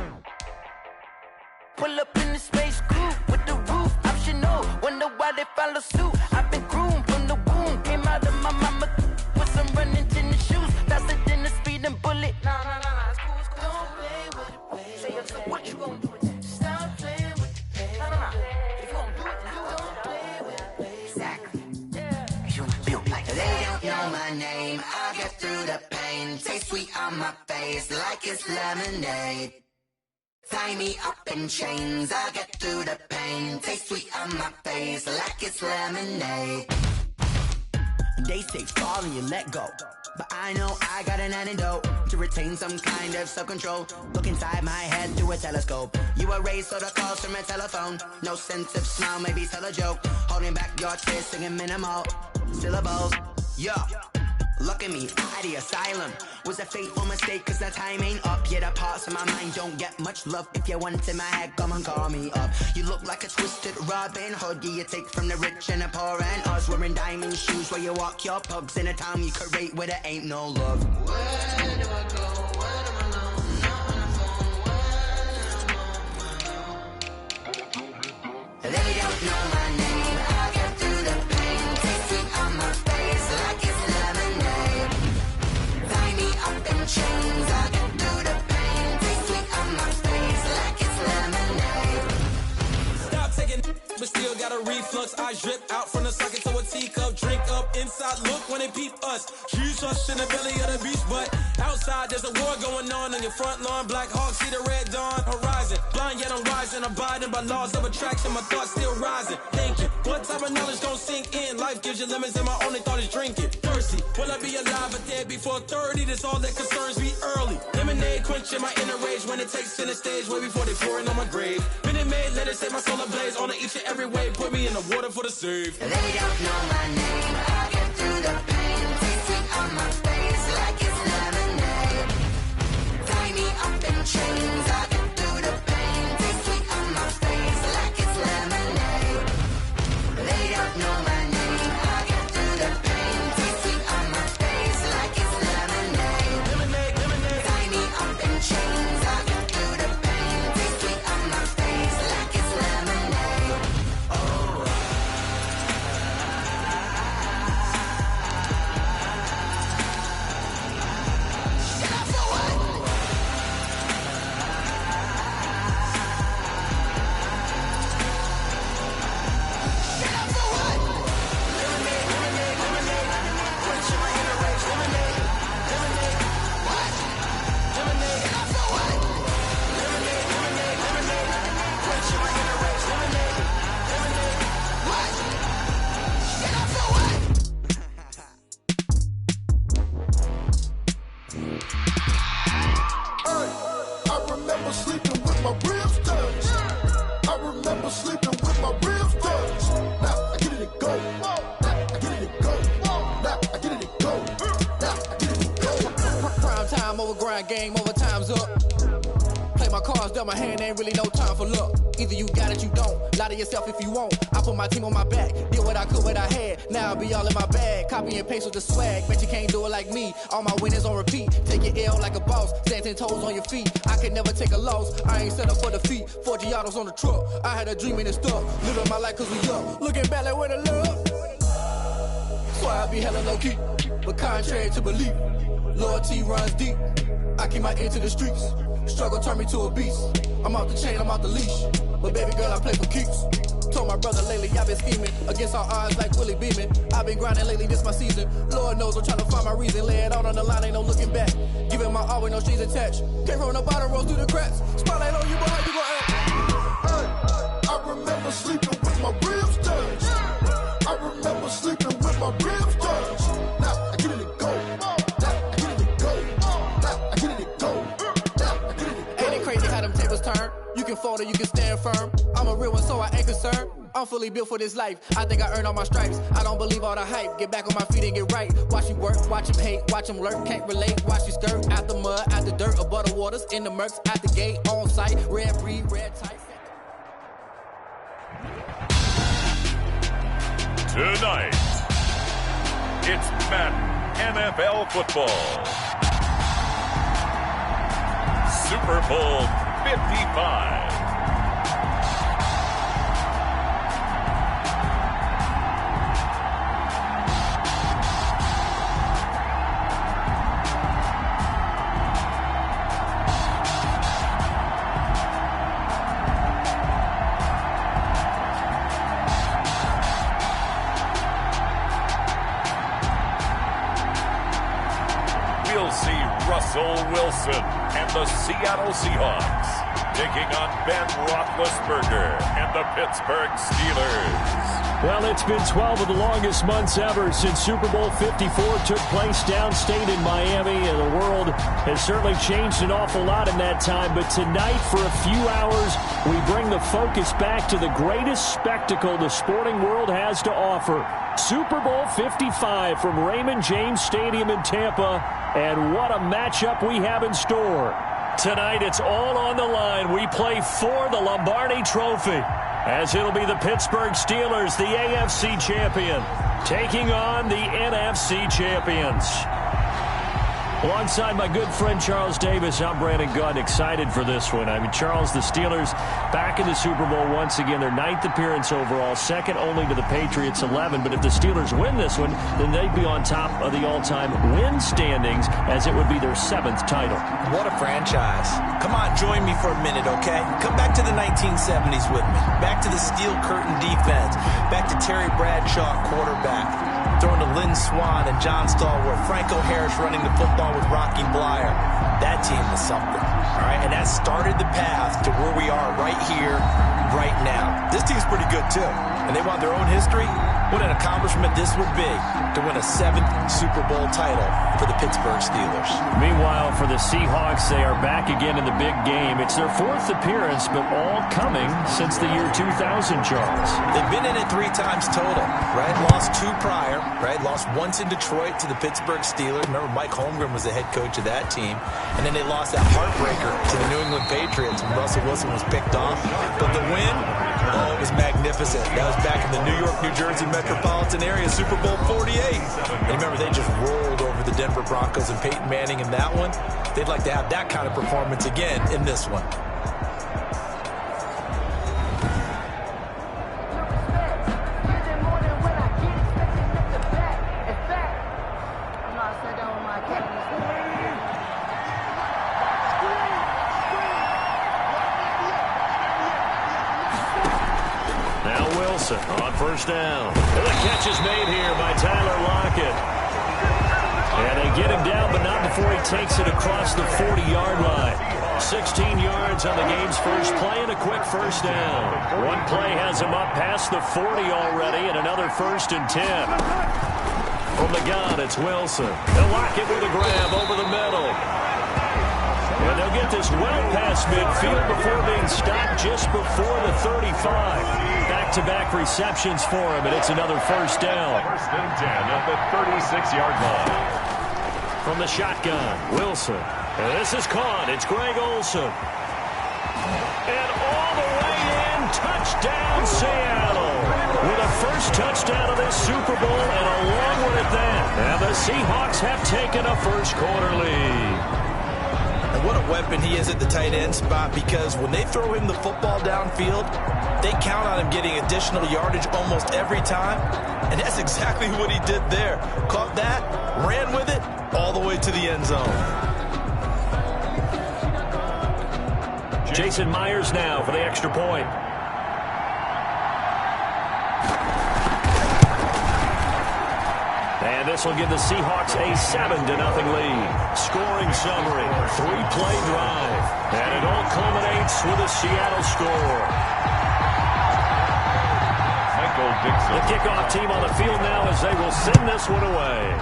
Pull up in the space coupe with the roof optional. Wonder why they follow suit. I've been groomed from the womb. Came out of my mama with some running tennis shoes. Faster than the speeding bullet. No, it's cool, it's cool. Don't play with it, baby. Say yo, so what you gon' do? Stop playing. My name, I'll get through the pain. Taste sweet on my face like it's lemonade. Tie me up in chains, I'll get through the pain. Taste sweet on my face like it's lemonade. They say fall and you let go, but I know I got an antidote to retain some kind of self-control. Look inside my head through a telescope. You erase all the calls from a telephone. No sense of smile, maybe tell a joke. Holding back your tears, singing minimal. syllables. Yeah. Look at me, out of the asylum. Was a fateful mistake, cause the time ain't up. Yet the parts of my mind don't get much love. If you want in my head, come and call me up. You look like a twisted Robin Hood. Yeah, you take from the rich and the poor and us. Wearing diamond shoes while you walk your pugs in a town you create where there ain't no love. Where do I go? When am I alone? Not on the phone. When am I They don't know my name. I get through the pain. Taste sweet on my face like it's lemonade. Tie me up in chains. I get through the pain. Taste sweet on my face like it's lemonade. Stop taking, but still got a reflux. I drip out from the socket to a teacup. Drink up inside. Look when they peep us. Choose us in the belly of the beast, but outside there's a war going on your front lawn. Black Hawk see the red dawn horizon. Blind yet I'm rising, abiding by laws of attraction. My thoughts still rising. Thinking, what type of knowledge don't sink in? Life gives you lemons, and my only thought is drinking. Thirsty, will I be alive or dead before 30? That's all that concerns me early. Lemonade quenching my inner rage when it takes center stage way before they pouring on my grave. Minute Maid, let it set my soul ablaze on each and every way. Put me in the water for the save. They don't know my name. I get through the pain. Taste sweet on my face like it's lemonade. Tie me up in chains. I get through the pain. Taste sweet on my face like it's lemonade. They don't know my name. I get through the pain. Taste sweet on my face like it's lemonade. Lemonade, lemonade. Tie me up in chains. I get through the pain. Taste sweet on my face like it's lemonade. Oh. I remember sleeping with my ribs touched. I remember sleeping with my ribs touched. Now I get it and go. Now I get it and go. Now I get it and go. Now I get it and go. Prime time over grind game, over time's up. Play my cards, dealt my hand, ain't really no time for luck. Either you got it, you don't. Lie to yourself if you won't. I put my team on my back, did what I could, what I had. Now I be all in my bag, copy and paste with the swag. Bet you can't do it like me. All my winners on repeat. Take your L like a boss, stand 10 toes on your feet. I can never take a loss. I ain't set up for defeat. 4 Giottos on the truck. I had a dream and it stuck. Living my life cause we up. Looking back like where the love. So I be hella low key, but contrary to belief, loyalty runs deep. I keep my ear to the streets. Struggle turned me to a beast. I'm off the chain, I'm off the leash. But baby girl, I play for keeps. Told my brother lately, I've been scheming against all odds like Willie Beeman. I've been grinding lately, this my season. Lord knows I'm trying to find my reason. Lay it out on the line, ain't no looking back. Giving my all with no strings attached. Came from the bottom, rose through the cracks. Spotlight on you, boy, how you gon' act? I remember sleeping with my ribs touched. I remember sleeping with my ribs touched. Now I get it and go. Now I get it and go. Now I get it and go. Now I get it and go. Ain't it crazy how them tables turn? You can fold or you can stand firm. I'm a real one, so I ain't concerned. I'm fully built for this life. I think I earned all my stripes. I don't believe all the hype. Get back on my feet and get right. Watch you work, watch him hate, watch him lurk. Can't relate, watch you skirt. Out the mud, out the dirt, above the waters, in the murks, out the gate, on site. Red breed, red tight. Tonight, it's Madden NFL football. Super Bowl 55. We'll see Russell Wilson and the Seattle Seahawks taking on Ben Roethlisberger and the Pittsburgh Steelers. Well, it's been 12 of the longest months ever since Super Bowl 54 took place downstate in Miami, and the world has certainly changed an awful lot in that time. But tonight, for a few hours, we bring the focus back to the greatest spectacle the sporting world has to offer. Super Bowl 55 from Raymond James Stadium in Tampa, and what a matchup we have in store. Tonight, it's all on the line. We play for the Lombardi Trophy, as it'll be the Pittsburgh Steelers, the AFC champion, taking on the NFC champions. Alongside my good friend Charles Davis, I'm Brandon Gunn, excited for this one. I mean, Charles, the Steelers back in the Super Bowl once again. Their 9th appearance overall, second only to the Patriots' 11. But if the Steelers win this one, then they'd be on top of the all-time win standings, as it would be their 7th title. What a franchise. Come on, join me for a minute, okay? Come back to the 1970s with me. Back to the steel curtain defense. Back to Terry Bradshaw, quarterback. Throwing to Lynn Swann and John Stallworth. Franco Harris running the football with Rocky Bleier. That team was something, all right? And that started the path to where we are right here, right now. This team's pretty good, too. And they want their own history. What an accomplishment this would be to win a 7th Super Bowl title for the Pittsburgh Steelers. Meanwhile, for the Seahawks, they are back again in the big game. It's their 4th appearance, but all coming since the year 2000, Charles. They've been in it 3 times total, right? Lost 2 prior, right? Lost once in Detroit to the Pittsburgh Steelers. Remember, Mike Holmgren was the head coach of that team. And then they lost that heartbreaker to the New England Patriots when Russell Wilson was picked off. But the win, oh, it was magnificent. That was back in the New York, New Jersey metropolitan area, Super Bowl 48. And remember, they just rolled over the Denver Broncos and Peyton Manning in that one. They'd like to have that kind of performance again in this one. On first down. And the catch is made here by Tyler Lockett. And they get him down, but not before he takes it across the 40-yard line. 16 yards on the game's first play and a quick first down. One play has him up past the 40 already, and another 1st and 10. From the gun, it's Wilson. They'll lock it with a grab over the middle. And they'll get this well past midfield before being stopped just before the 35. Back-to-back receptions for him, and it's another first down. 1st and 10 at the 36-yard line. From the shotgun, Wilson. And this is caught. It's Greg Olsen. And all the way in, touchdown Seattle. With a first touchdown of this Super Bowl, and a long one at that. And the Seahawks have taken a first-quarter lead. And what a weapon he is at the tight end spot, because when they throw him the football downfield, they count on him getting additional yardage almost every time. And that's exactly what he did there. Caught that, ran with it, all the way to the end zone. Jason Myers now for the extra point. And this will give the Seahawks a 7-0 lead. Scoring summary, 3-play drive. And it all culminates with a Seattle score. Michael Dixon. The kickoff team on the field now as they will send this one away.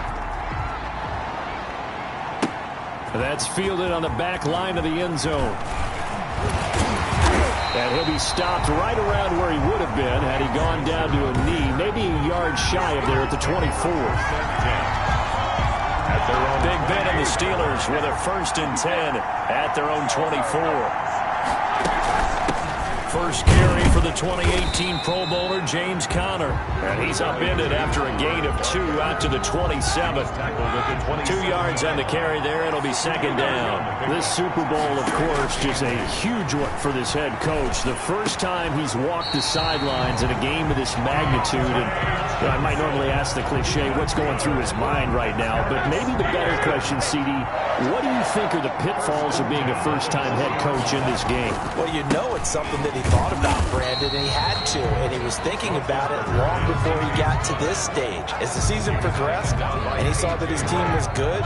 That's fielded on the back line of the end zone. And he'll be stopped right around where he would have been had he gone down to a knee, maybe a yard shy of there at the 24. Big Ben and the Steelers with a 1st and 10 at their own 24. First carry for the 2018 Pro Bowler, James Conner. And he's upended after a gain of 2 out to the 27. 2 yards on the carry there. It'll be 2nd down. This Super Bowl, of course, just a huge one for this head coach. The first time he's walked the sidelines in a game of this magnitude. And you know, I might normally ask the cliche, what's going through his mind right now? But maybe the better question, CD, What do you think are the pitfalls of being a first-time head coach in this game? Well, you know it's something that he thought about, Brandon, and he had to, and he was thinking about it long before he got to this stage. As the season progressed and he saw that his team was good,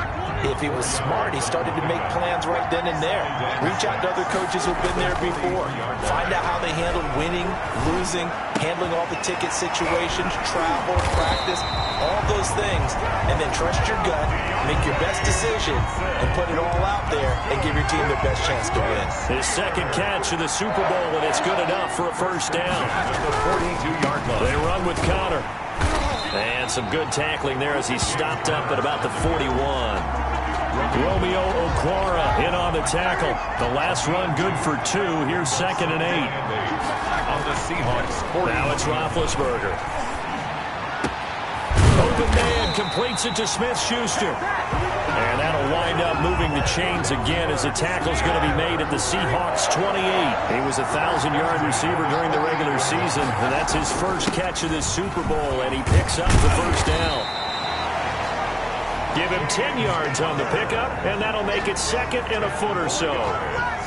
if he was smart, he started to make plans right then and there. Reach out to other coaches who've been there before. Find out how they handled winning, losing, handling all the ticket situations, travel, practice, all those things, and then trust your gut, make your best decision, and put it all out there and give your team their best chance to win. His second catch of the Super Bowl, and it's good enough for a first down. At the 42-yard line. They run with Connor. And some good tackling there as he stopped up at about the 41. Romeo Okwara in on the tackle. The last run good for 2. Here's 2nd and 8. On the Seahawks 40. Now it's Roethlisberger. Open man completes it to Smith-Schuster. And that'll wind up moving the chains again as the tackle's going to be made at the Seahawks 28. He was a 1,000-yard receiver during the regular season, and that's his first catch of this Super Bowl, and he picks up the first down. Give him 10 yards on the pickup, and that'll make it 2nd and a foot or so.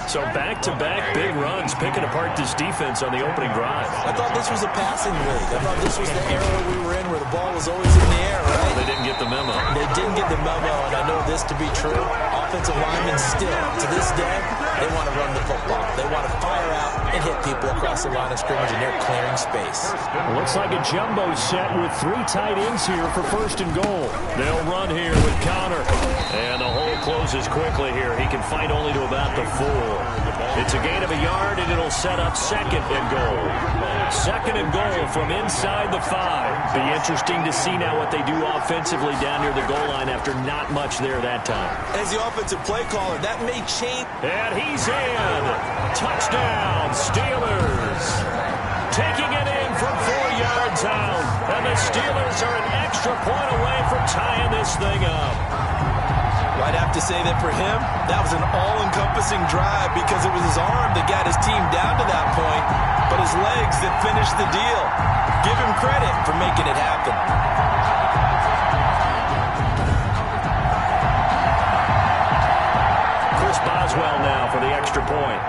So back-to-back big runs picking apart this defense on the opening drive. I thought this was a passing league. I thought this was the era we were in where the ball was always in the air, right? They didn't get the memo. They didn't get the memo, and I know this to be true. Offensive linemen still, to this day, they want to run the football. They want to fire out and hit people across the line of scrimmage, and they're clearing space. Looks like a jumbo set with 3 tight ends here for 1st and goal. They'll run here with Connor. And the hole closes quickly here. He can fight only to about the 4. It's a gain of a yard, and it'll set up 2nd and goal. 2nd and goal from inside the 5. Be interesting to see now what they do offensively down near the goal line after not much there that time. As the offensive play caller, that may change. And he's in. Touchdown, Steelers. Taking it in from 4 yards out. And the Steelers are an extra point away from tying this thing up. I'd have to say that for him, that was an all-encompassing drive because it was his arm that got his team down to that point, but his legs that finished the deal. Give him credit for making it happen. Chris Boswell now for the extra point.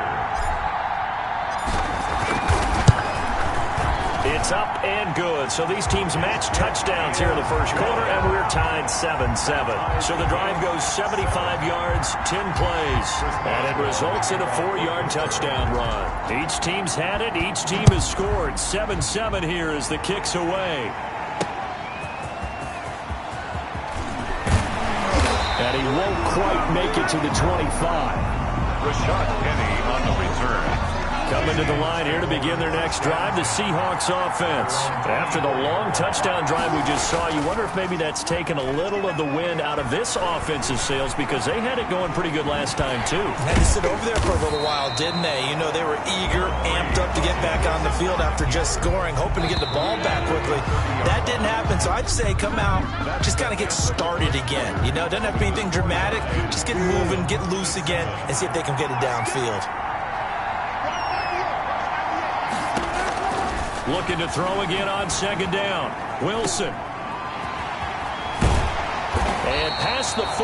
It's up and good. So these teams match touchdowns here in the first quarter, and we're tied 7-7. So the drive goes 75 yards, 10 plays, and it results in a 4-yard touchdown run. Each team's had it. Each team has scored. 7-7 here as the kick's away. And he won't quite make it to the 25. Rashad Penny on the return. Coming to the line here to begin their next drive, the Seahawks offense. After the long touchdown drive we just saw, you wonder if maybe that's taken a little of the wind out of this offensive sails because they had it going pretty good last time, too. Had to sit over there for a little while, didn't they? You know, they were eager, amped up to get back on the field after just scoring, hoping to get the ball back quickly. That didn't happen, so I'd say come out, just kind of get started again. You know, doesn't have to be anything dramatic. Just get moving, get loose again, and see if they can get it downfield. Looking to throw again on 2nd down. Wilson. And past the 40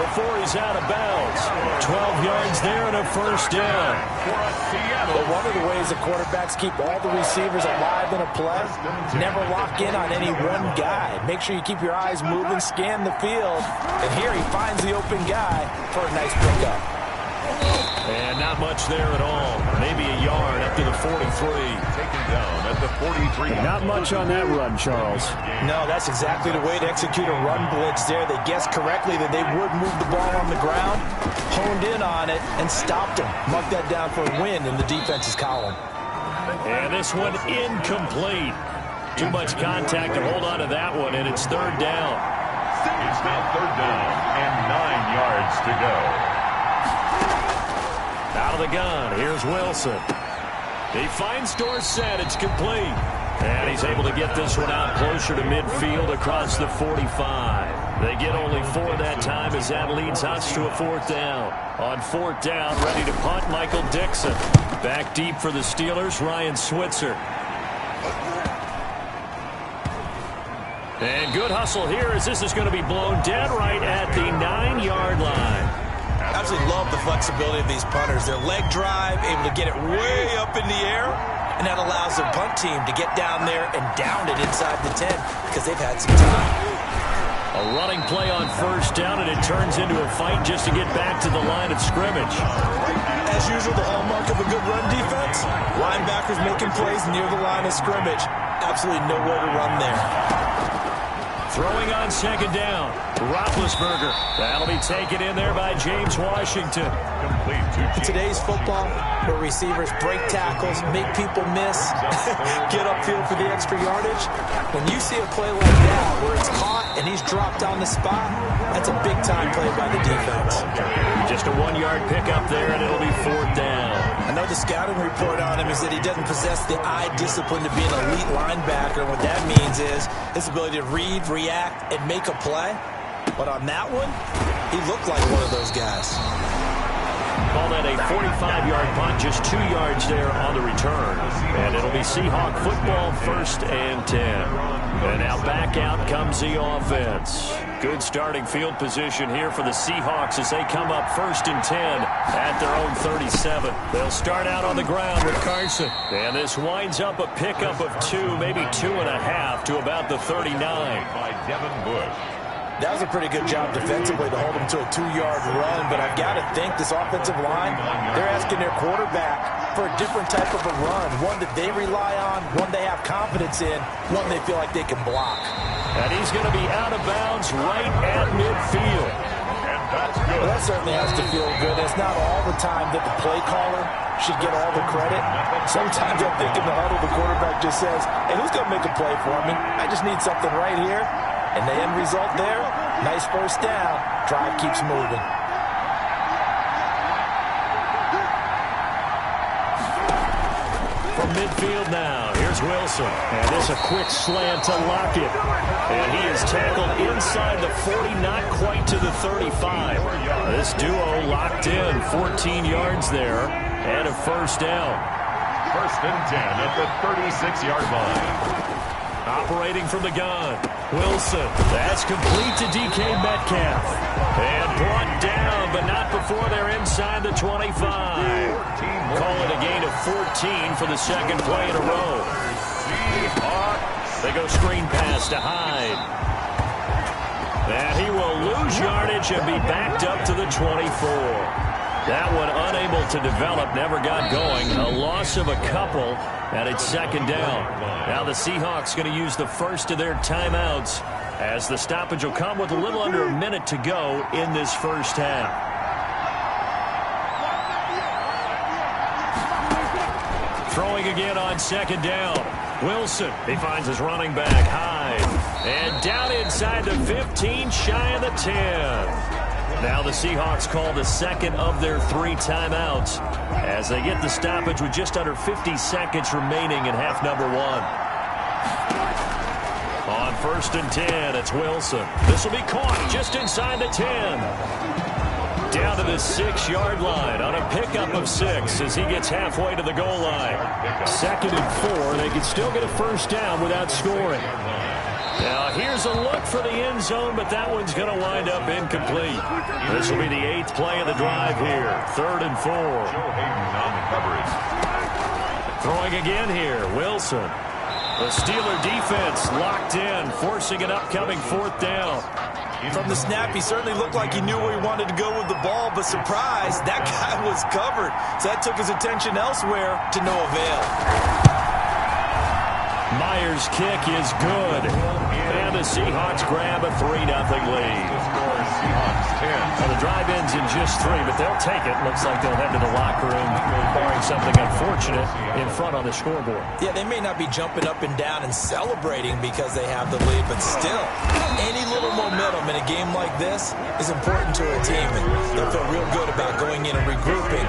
before he's out of bounds. 12 yards there and a first down. But one of the ways that quarterbacks keep all the receivers alive in a play, never lock in on any one guy. Make sure you keep your eyes moving, scan the field. And here he finds the open guy for a nice pickup. And not much there at all. Maybe a yard up to the 43. Taken down at the 43. Not much on that run, Charles. No, that's exactly the way to execute a run blitz there. They guessed correctly that they would move the ball on the ground, honed in on it, and stopped him. Marked that down for a win in the defense's column. And this one incomplete. Too much contact to hold on to that one, and it's 3rd down. It's now 3rd down and 9 yards to go. Out of the gun, here's Wilson. He finds Dorsett, it's complete. And he's able to get this one out closer to midfield across the 45. They get only 4 that time as that leads us to a 4th down. On 4th down, ready to punt, Michael Dixon. Back deep for the Steelers, Ryan Switzer. And good hustle here as this is going to be blown dead right at the 9-yard line. I absolutely love the flexibility of these punters. Their leg drive, able to get it way up in the air, and that allows their punt team to get down there and down it inside the 10 because they've had some time. A running play on first down, and it turns into a fight just to get back to the line of scrimmage. As usual, the hallmark of a good run defense, linebackers making plays near the line of scrimmage. Absolutely nowhere to run there. Throwing on second down, Roethlisberger. That'll be taken in there by James Washington. In today's football, where receivers break tackles, make people miss, get upfield for the extra yardage, when you see a play like that where it's caught and he's dropped on the spot, that's a big-time play by the defense. Just a 1-yard pickup there, and it'll be fourth down. I know the scouting report on him is that he doesn't possess the eye discipline to be an elite linebacker. What that means is his ability to read, react, and make a play. But on that one, he looked like one of those guys. Call that a 45-yard punt, just 2 yards there on the return. And it'll be Seahawk football, 1st and 10. And now back out comes the offense. Good starting field position here for the Seahawks as they come up 1st and 10 at their own 37. They'll start out on the ground with Carson. And this winds up a pickup of 2, maybe 2.5 to about the 39. By Devin Bush. That was a pretty good job defensively to hold him to a 2-yard run, but I've got to think this offensive line, they're asking their quarterback for a different type of a run, one that they rely on, one they have confidence in, one they feel like they can block. And he's going to be out of bounds right at midfield. And that's good. Well, that certainly has to feel good. It's not all the time that the play caller should get all the credit. Sometimes I think in the huddle, the quarterback just says, hey, who's going to make a play for me? I just need something right here. And the end result there, nice first down. Drive keeps moving. From midfield now, here's Wilson. And this a quick slant to Lockett. And he is tackled inside the 40, not quite to the 35. This duo locked in, 14 yards there, and a first down. 1st and 10 at the 36-yard line. Operating from the gun, Wilson. That's complete to DK Metcalf. And brought down, but not before they're inside the 25. Call it a gain of 14 for the second play in a row. They go screen pass to Hyde. And he will lose yardage and be backed up to the 24. That one unable to develop, never got going. A loss of a couple, and it's second down. Now the Seahawks going to use the first of their timeouts as the stoppage will come with a little under a minute to go in this first half. Throwing again on second down. Wilson, he finds his running back, Hyde. And down inside the 15, shy of the 10. Now the Seahawks call the second of their 3 timeouts as they get the stoppage with just under 50 seconds remaining in half number 1. On 1st and 10, it's Wilson. This will be caught just inside the 10. Down to the 6-yard line on a pickup of 6 as he gets halfway to the goal line. 2nd and 4, they can still get a first down without scoring. Now here's a look for the end zone, but that one's going to wind up incomplete. This will be the 8th play of the drive here. 3rd and 4. Joe Hayden on the coverage. Throwing again here, Wilson. The Steeler defense locked in, forcing an upcoming 4th down. From the snap, he certainly looked like he knew where he wanted to go with the ball, but surprise, that guy was covered. So that took his attention elsewhere to no avail. Myers' kick is good. And the Seahawks grab a 3-0 lead. Seahawks 10. Well, the drive ends in just 3, but they'll take it. Looks like they'll head to the locker room, barring something unfortunate in front on the scoreboard. Yeah, they may not be jumping up and down and celebrating because they have the lead, but still, any little momentum in a game like this is important to a team, and they'll feel real good about going in and regrouping,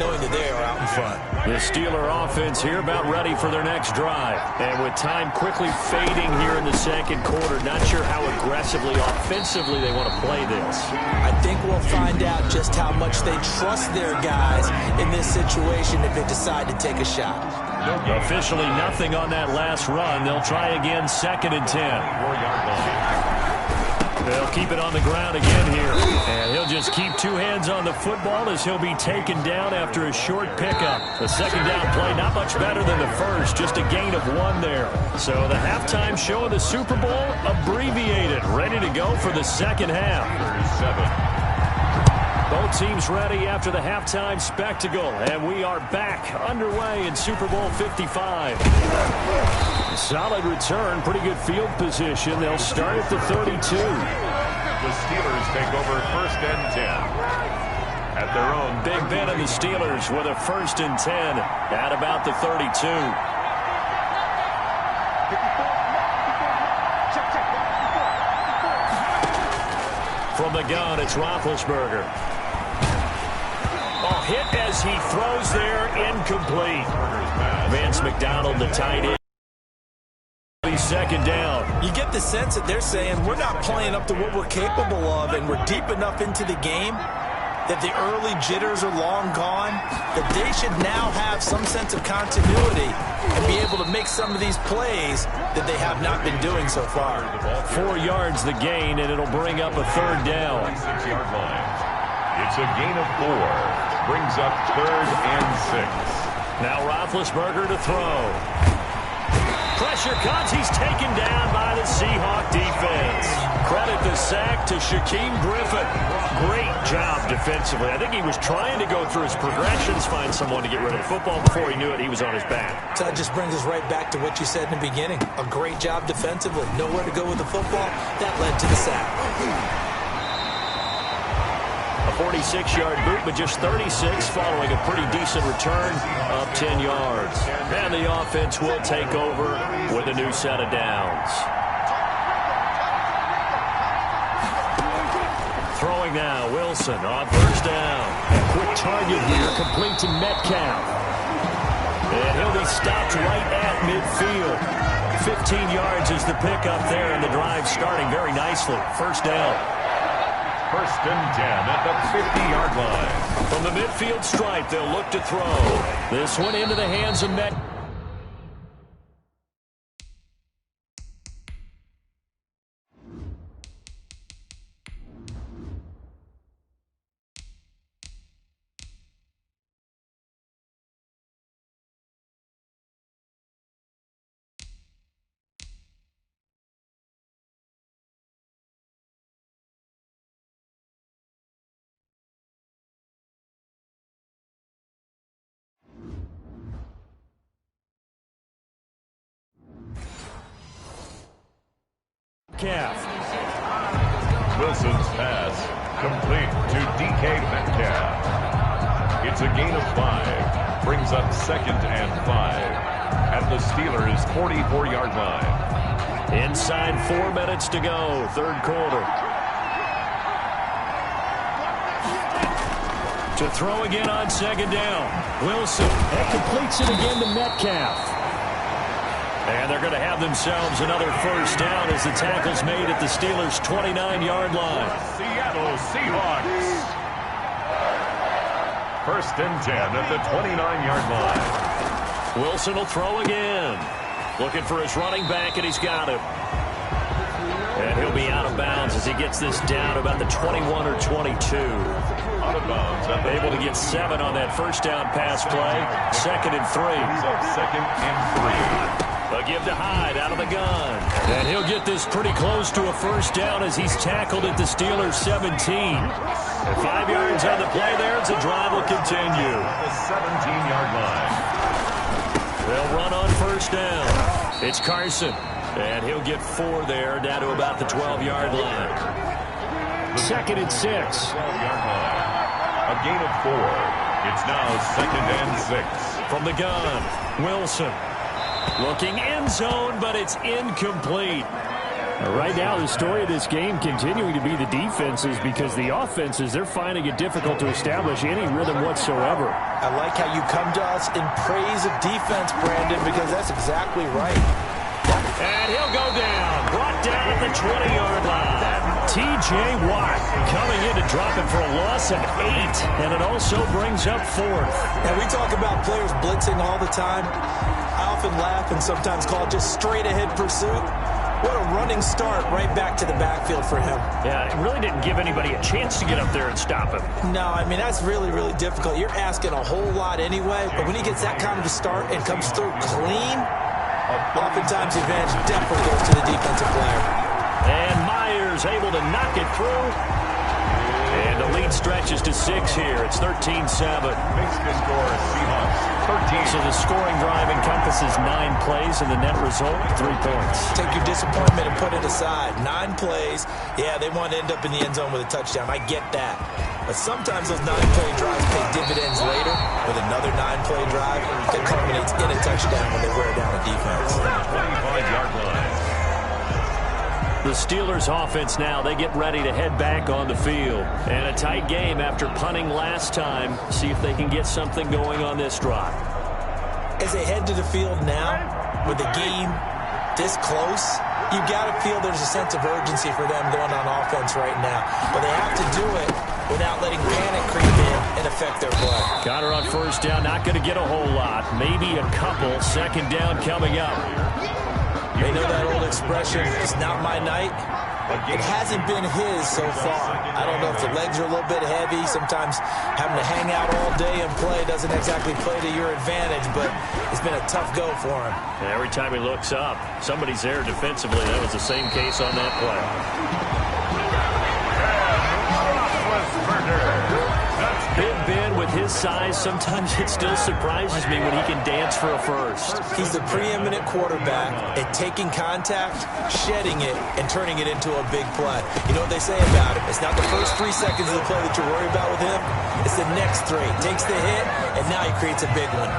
knowing that they are out in front. The Steeler offense here about ready for their next drive. And with time quickly fading here in the second quarter, not sure how aggressively, offensively they want to play this. I think we'll find out just how much they trust their guys in this situation if they decide to take a shot. Officially nothing on that last run. They'll try again, 2nd and 10. They'll keep it on the ground again here. And he'll just keep 2 hands on the football as he'll be taken down after a short pickup. The second down play not much better than the first, just a gain of 1 there. So the halftime show of the Super Bowl abbreviated, ready to go for the second half. Both teams ready after the halftime spectacle, and we are back underway in Super Bowl 55. Solid return, pretty good field position. They'll start at the 32. The Steelers take over 1st and 10 at their own. Big Ben and the Steelers with a 1st and 10 at about the 32. From the gun, it's Roethlisberger. Oh, hit as he throws there, incomplete. Vance McDonald, the tight end. 2nd down. You get the sense that they're saying we're not playing up to what we're capable of, and we're deep enough into the game that the early jitters are long gone, that they should now have some sense of continuity and be able to make some of these plays that they have not been doing so far. 4 yards the gain, and it'll bring up a 3rd down. 6-yard line. It's a gain of 4. Brings up 3rd and 6. Now Roethlisberger to throw. Pressure comes. He's taken down by the Seahawk defense. Credit the sack to Shaquem Griffin. Great job defensively. I think he was trying to go through his progressions, find someone to get rid of the football. Before he knew it, he was on his back. So that just brings us right back to what you said in the beginning. A great job defensively. Nowhere to go with the football. That led to the sack. A 46-yard boot, but just 36 following a pretty decent return of 10 yards. And the offense will take over with a new set of downs. Throwing now, Wilson on 1st down. A quick target here, complete to Metcalf. And he'll be stopped right at midfield. 15 yards is the pickup there, and the drive starting very nicely. 1st down. 1st and 10 at the 50-yard line. From the midfield stripe, they'll look to throw. This one into the hands of Metcalf. Wilson's pass complete to DK Metcalf. It's a gain of 5. Brings up 2nd and 5 at the Steelers' 44-yard line. Inside 4 minutes to go, 3rd quarter. To throw again on 2nd down. Wilson, that completes it again to Metcalf. And they're going to have themselves another 1st down as the tackle's made at the Steelers' 29-yard line. Seattle Seahawks. 1st and 10 at the 29-yard line. Wilson will throw again. Looking for his running back, and he's got him. And he'll be out of bounds as he gets this down about the 21 or 22. Out of bounds. Able to get 7 on that 1st down pass play. 2nd and 3. 2nd and 3. A give to Hyde out of the gun. And he'll get this pretty close to a 1st down as he's tackled at the Steelers' 17. And 5 yards on the play there as the drive will continue. The 17-yard line. They'll run on 1st down. It's Carson. And he'll get 4 there down to about the 12-yard line. 2nd and 6. 12-yard line. A gain of 4. It's now 2nd and 6. From the gun, Wilson. Looking end zone, but it's incomplete. Right now, the story of this game continuing to be the defenses, because the offenses, they're finding it difficult to establish any rhythm whatsoever. I like how you come to us in praise of defense, Brandon, because that's exactly right. And he'll go down. Brought down at the 20-yard line. T.J. Watt coming in to drop it for a loss of 8, and it also brings up 4th. And we talk about players blitzing all the time. I often laugh and sometimes call it just straight-ahead pursuit. What a running start right back to the backfield for him. Yeah, it really didn't give anybody a chance to get up there and stop him. No, I mean, that's really, really difficult. You're asking a whole lot anyway, but when he gets that kind of a start and comes through clean, oftentimes the advantage definitely goes to the defensive player. And Myers able to knock it through. And the lead stretches to 6 here. It's 13-7. Makes the score Seahawks 13. So the scoring drive encompasses 9 plays, and the net result, 3 points. Take your disappointment and put it aside. 9 plays. Yeah, they want to end up in the end zone with a touchdown. I get that. But sometimes those 9-play drives pay dividends later with another 9-play drive that culminates in a touchdown when they wear down a defense. 25-yard line. The Steelers offense now, they get ready to head back on the field. And a tight game after punting last time. See if they can get something going on this drive. As they head to the field now, with the game this close, you've got to feel there's a sense of urgency for them going on offense right now. But they have to do it without letting panic creep in and affect their play. Connor on first down, not going to get a whole lot. Maybe a couple. Second down coming up. They know that old expression, it's not my night. It hasn't been his so far. I don't know if the legs are a little bit heavy. Sometimes having to hang out all day and play doesn't exactly play to your advantage, but it's been a tough go for him. And every time he looks up, somebody's there defensively. That was the same case on that play. Big Ben, with his size, sometimes it still surprises me when he can dance for a first. He's the preeminent quarterback at taking contact, shedding it, and turning it into a big play. You know what they say about him? It's not the first 3 seconds of the play that you're worried about with him. It's the next 3. Takes the hit, and now he creates a big one.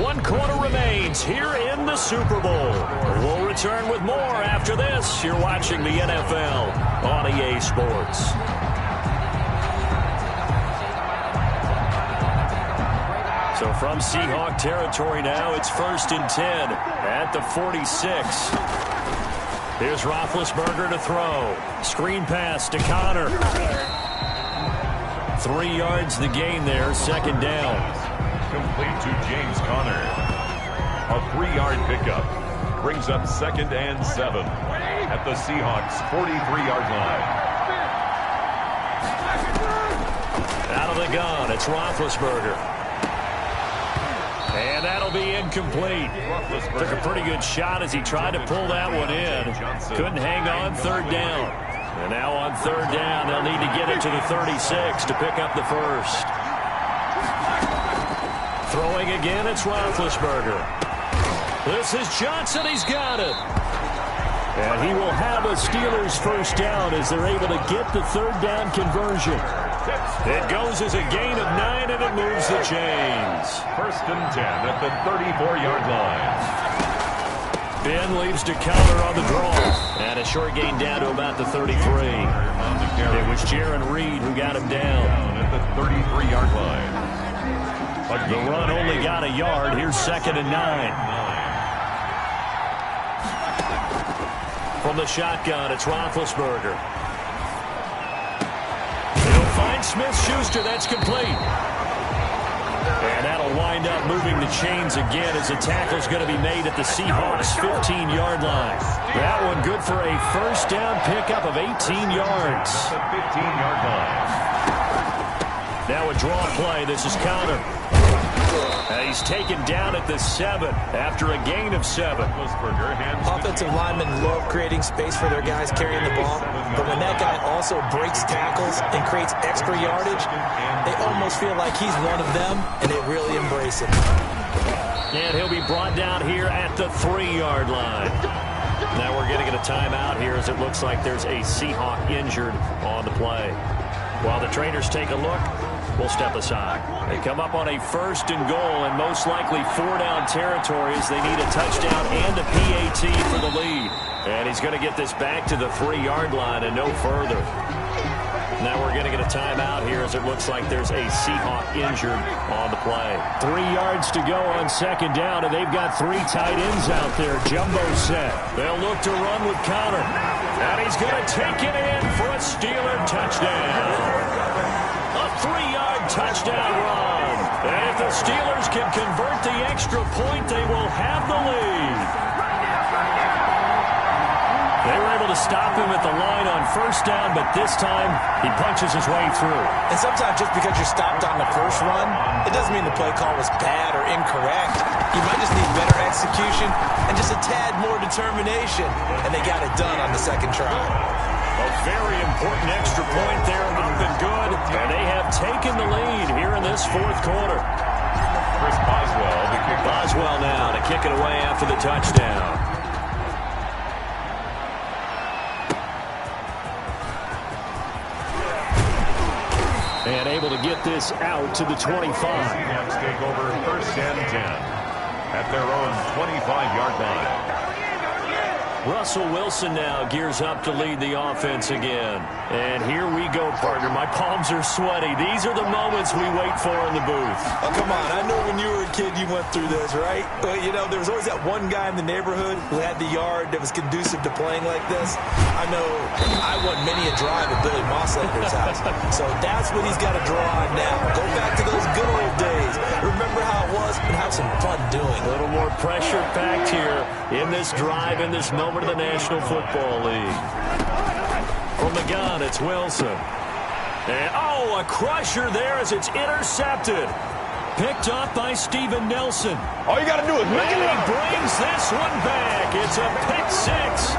1 quarter remains here in the Super Bowl. We'll return with more after this. You're watching the NFL on EA Sports. So from Seahawk territory now, it's 1st and 10 at the 46. Here's Roethlisberger to throw. Screen pass to Connor. 3 yards the gain there, 2nd down. Complete to James Conner. A 3-yard pickup brings up 2nd and 7 at the Seahawks 43-yard line. Out of the gun, it's Roethlisberger. And that'll be incomplete. Took a pretty good shot as he tried to pull that one in. Couldn't hang on, 3rd down. And now on 3rd down, they'll need to get it to the 36 to pick up the first. Throwing again, it's Roethlisberger. This is Johnson, he's got it. And he will have a Steelers first down as they're able to get the 3rd down conversion. It goes as a gain of 9, and it moves the chains. 1st and 10 at the 34-yard line. Ben leaves to counter on the draw. And a short gain down to about the 33. It was Jaron Reed who got him down. At the 33-yard line. The run only got a yard. Here's 2nd and 9. From the shotgun, it's Roethlisberger. Find Smith-Schuster, that's complete. And that'll wind up moving the chains again as the tackle's going to be made at the Seahawks 15-yard line. That one good for a first down pickup of 18 yards. The 15-yard line. Now a draw play. This is Connor. He's taken down at the 7 after a gain of 7. Offensive linemen love creating space for their guys carrying the ball, but when that guy also breaks tackles and creates extra yardage, they almost feel like he's one of them, and they really embrace it. And he'll be brought down here at the 3-yard line. Now we're going to get a timeout here as it looks like there's a Seahawk injured on the play. While the trainers take a look, we'll step aside. They come up on a 1st and goal and most likely 4-down territory as they need a touchdown and a PAT for the lead. And he's going to get this back to the 3-yard line and no further. Now we're going to get a timeout here as it looks like there's a Seahawk injured on the play. 3 yards to go on 2nd down, and they've got 3 tight ends out there. Jumbo set. They'll look to run with Connor. And he's going to take it in for a Steeler touchdown. A 3-yard touchdown run. And if the Steelers can convert the extra point, they will have the lead. They were able to stop him at the line on first down, but this time he punches his way through. And sometimes just because you're stopped on the first run, it doesn't mean the play call was bad or incorrect. You might just need better execution and just a tad more determination, and they got it done on the second try. A very important extra point there, up and good, and they have taken the lead here in this fourth quarter. Chris Boswell, the kicker. Boswell now to kick it away after the touchdown. And able to get this out to the 25. Seahawks take over 1st and 10 at their own 25-yard line. Russell Wilson now gears up to lead the offense again. And here we go, partner. My palms are sweaty. These are the moments we wait for in the booth. Oh, come on. I know when you were a kid you went through this, right? But, you know, there was always that one guy in the neighborhood who had the yard that was conducive to playing like this. I know I won many a drive at Billy Mosslander's house. So that's what he's got to draw on now. Go back to those good old days. Remember how it was and have some fun doing. A little more pressure packed here in this drive, in this moment of the National Football League. From the gun, it's Wilson. And, oh, a crusher there as it's intercepted. Picked up by Steven Nelson. All you got to do is make it up. He brings this one back. It's a pick six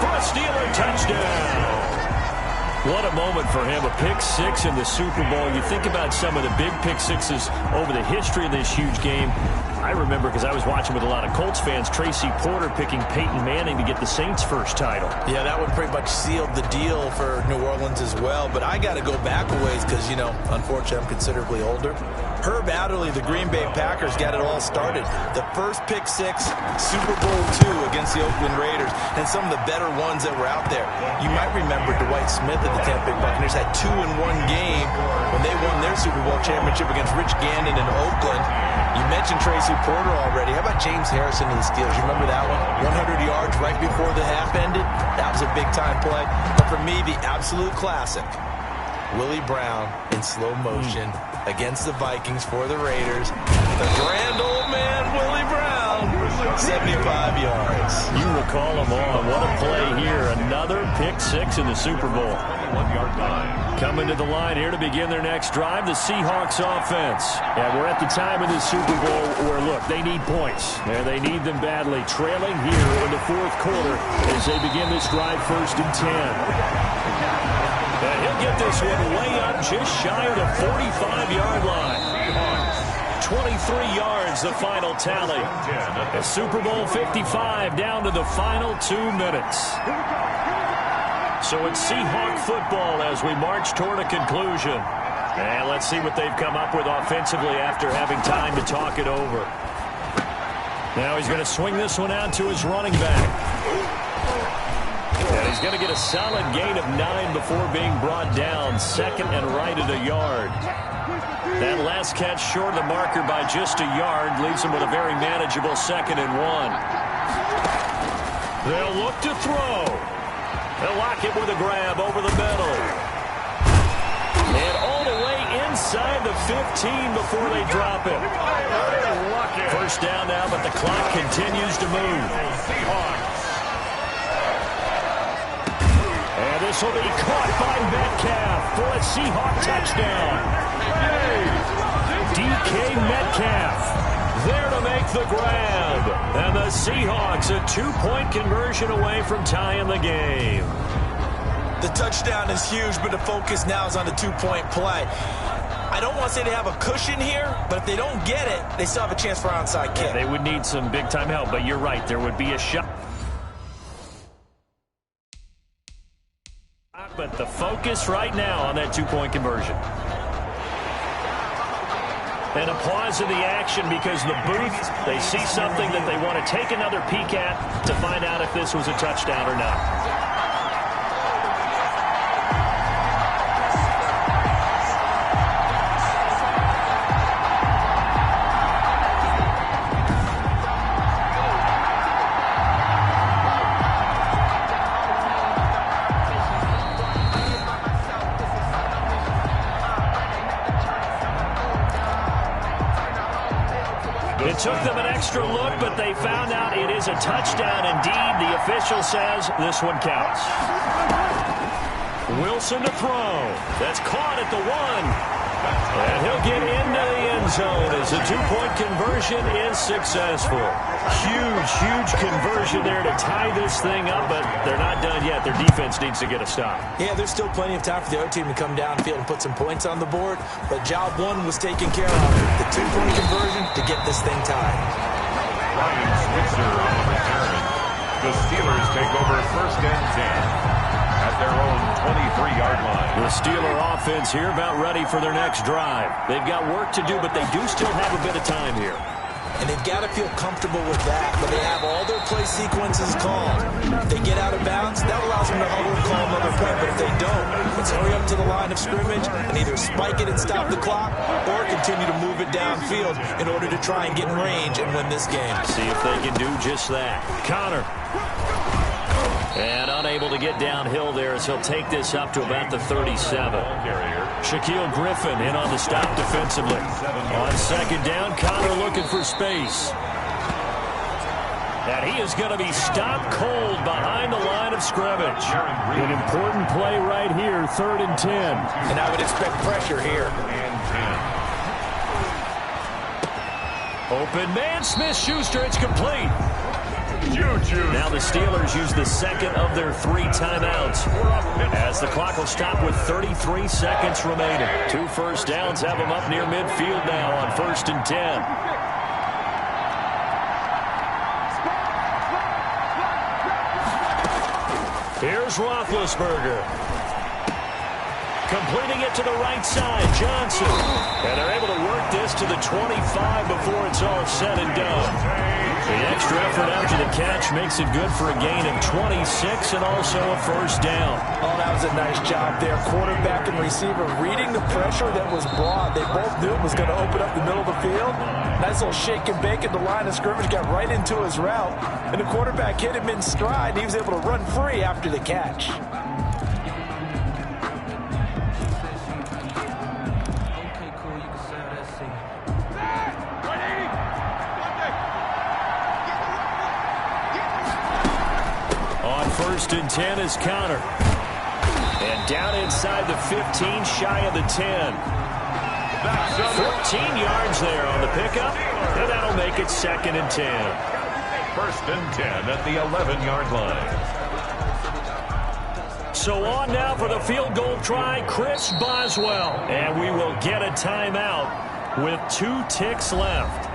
for a Steeler touchdown. What a moment for him, a pick six in the Super Bowl. You think about some of the big pick sixes over the history of this huge game. I remember, because I was watching with a lot of Colts fans, Tracy Porter picking Peyton Manning to get the Saints' first title. Yeah, that one pretty much sealed the deal for New Orleans as well. But I got to go back a ways because, you know, unfortunately I'm considerably older. Herb Adderley, the Green Bay Packers, got it all started. The first pick six, Super Bowl II against the Oakland Raiders, and some of the better ones that were out there. You might remember Dwight Smith of the Tampa Bay Buccaneers had 2 in one game when they won their Super Bowl championship against Rich Gannon in Oakland. You mentioned Tracy Porter already. How about James Harrison of the Steelers? You remember that one? 100 yards right before the half ended. That was a big-time play. But for me, the absolute classic, Willie Brown in slow motion against the Vikings for the Raiders. The grand old man, Willie Brown, 75 yards. You recall them all. What a play here. Another pick six in the Super Bowl. 1-yard line. Coming to the line here to begin their next drive, the Seahawks offense. And we're at the time of the Super Bowl where, look, they need points. And they need them badly. Trailing here in the fourth quarter as they begin this drive 1st and 10. And he'll get this one way up just shy of the 45-yard line. 23 yards, the final tally. A Super Bowl 55 down to the final 2 minutes. So it's Seahawk football as we march toward a conclusion. And let's see what they've come up with offensively after having time to talk it over. Now he's going to swing this one out to his running back. And he's going to get a solid gain of 9 before being brought down. 2nd and right at a yard. That last catch short of the marker by just a yard leaves him with a very manageable 2nd and 1. They'll look to throw. They'll lock it with a grab over the middle. And all the way inside the 15 before they drop it. First down now, but the clock continues to move. And this will be caught by Metcalf for a Seahawk touchdown. DK Metcalf there to make the grab. And the Seahawks a 2-point conversion away from tying the game. The touchdown is huge, but the focus now is on the 2-point play. I don't want to say they have a cushion here, but if they don't get it, they still have a chance for onside kick. They would need some big-time help, but you're right. There would be a shot. But the focus right now on that 2-point conversion. And a pause in the action because the booth, they see something that they want to take another peek at to find out if this was a touchdown or not. took them an extra look, but they found out it is a touchdown indeed. The official says this one counts. Wilson to throw. That's caught at the 1. And he'll get into the end zone as the two-point conversion is successful. Huge conversion there to tie this thing up, but they're not done yet. Their defense needs to get a stop. Yeah, there's still plenty of time for the other team to come downfield and put some points on the board, but job one was taken care of. The two-point conversion to get this thing tied. Ryan Switzer on the return. The Steelers take over 1st and 10. At their own 23-yard line. The Steeler offense here about ready for their next drive. They've got work to do, but they do still have a bit of time here. And they've got to feel comfortable with that, but they have all their play sequences called. If they get out of bounds, that allows them to huddle and call another play, but if they don't, let's hurry up to the line of scrimmage and either spike it and stop the clock or continue to move it downfield in order to try and get in range and win this game. See if they can do just that. Connor. And unable to get downhill there as he'll take this up to about the 37. Shaquille Griffin in on the stop defensively. On 2nd down, Connor looking for space. And he is going to be stopped cold behind the line of scrimmage. An important play right here, 3rd and 10. And I would expect pressure here. Open man, Smith-Schuster, it's complete. Now the Steelers use the 2nd of their 3 timeouts as the clock will stop with 33 seconds remaining. 2 first downs have them up near midfield now on 1st and 10. Here's Roethlisberger. Completing it to the right side, Johnson. And they're able to work this to the 25 before it's all said and done. The extra effort after the catch makes it good for a gain of 26 and also a 1st down. Oh, that was a nice job there. Quarterback and receiver reading the pressure that was brought. They both knew it was going to open up the middle of the field. Nice little shake and bake at the line of scrimmage, got right into his route. And the quarterback hit him in stride, and he was able to run free after the catch. On 1st and 10 is Connor. And down inside the 15, shy of the 10. 14 yards there on the pickup, and that'll make it 2nd and 10. 1st and 10 at the 11-yard line. So on now for the field goal try, Chris Boswell. And we will get a timeout with 2 ticks left.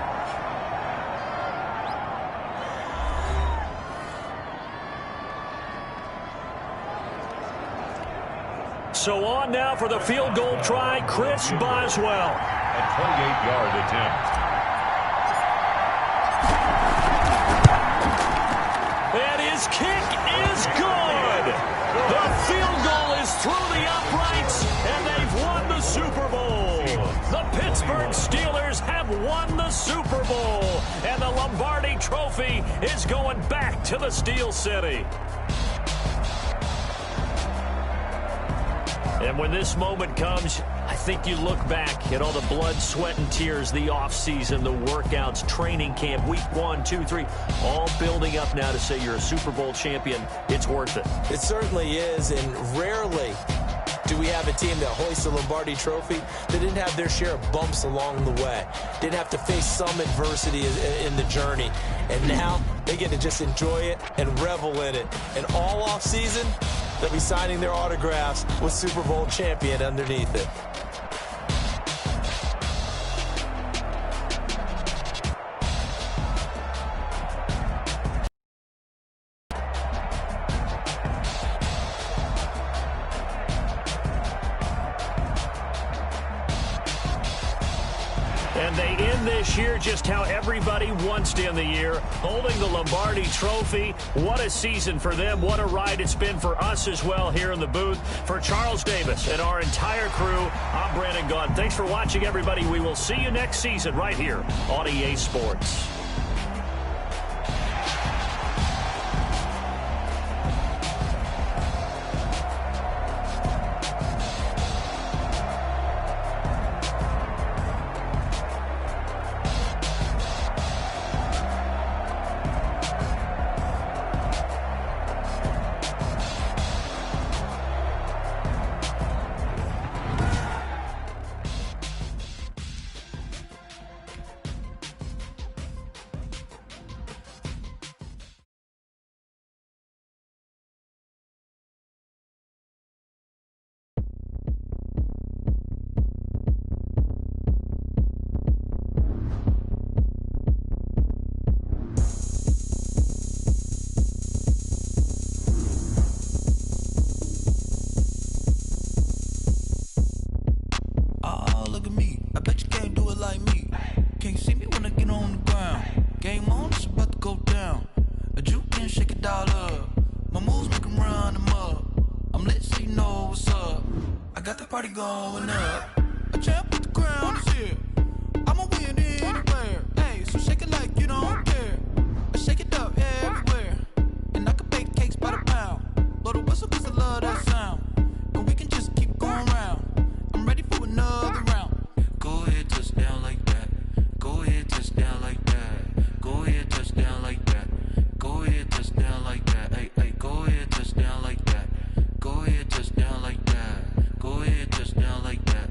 So on now for the field goal try, Chris Boswell. A 28-yard attempt. And his kick is good. The field goal is through the uprights, and they've won the Super Bowl. The Pittsburgh Steelers have won the Super Bowl, and the Lombardi Trophy is going back to the Steel City. And when this moment comes, I think you look back at all the blood, sweat, and tears, the offseason, the workouts, training camp, week 1, 2, 3, all building up now to say you're a Super Bowl champion. It's worth it. It certainly is, and rarely do we have a team that hoists the Lombardi Trophy that didn't have their share of bumps along the way, didn't have to face some adversity in the journey. And now they get to just enjoy it and revel in it. And all offseason, they'll be signing their autographs with Super Bowl champion underneath it. And they end this year just how everybody wants to end the year, holding the Lombardi Trophy. What a season for them. What a ride it's been for us as well here in the booth. For Charles Davis and our entire crew, I'm Brandon Gaudin. Thanks for watching, everybody. We will see you next season right here on EA Sports. party going up. A champ with the crown is here. I'ma win anywhere. Hey, so shake it like you don't care. Shake it up everywhere. And I can bake cakes by the pound. Blow the whistle 'cause I love that sound. And we can just keep going round. I'm ready for another round. Go ahead, touch down like that. Go ahead, touch down like that. Go ahead, touch down like that. Go ahead, touch down like that. Hey, hey, go ahead, touch down like that. Go ahead, touch down like that. Go ahead, touch down like that.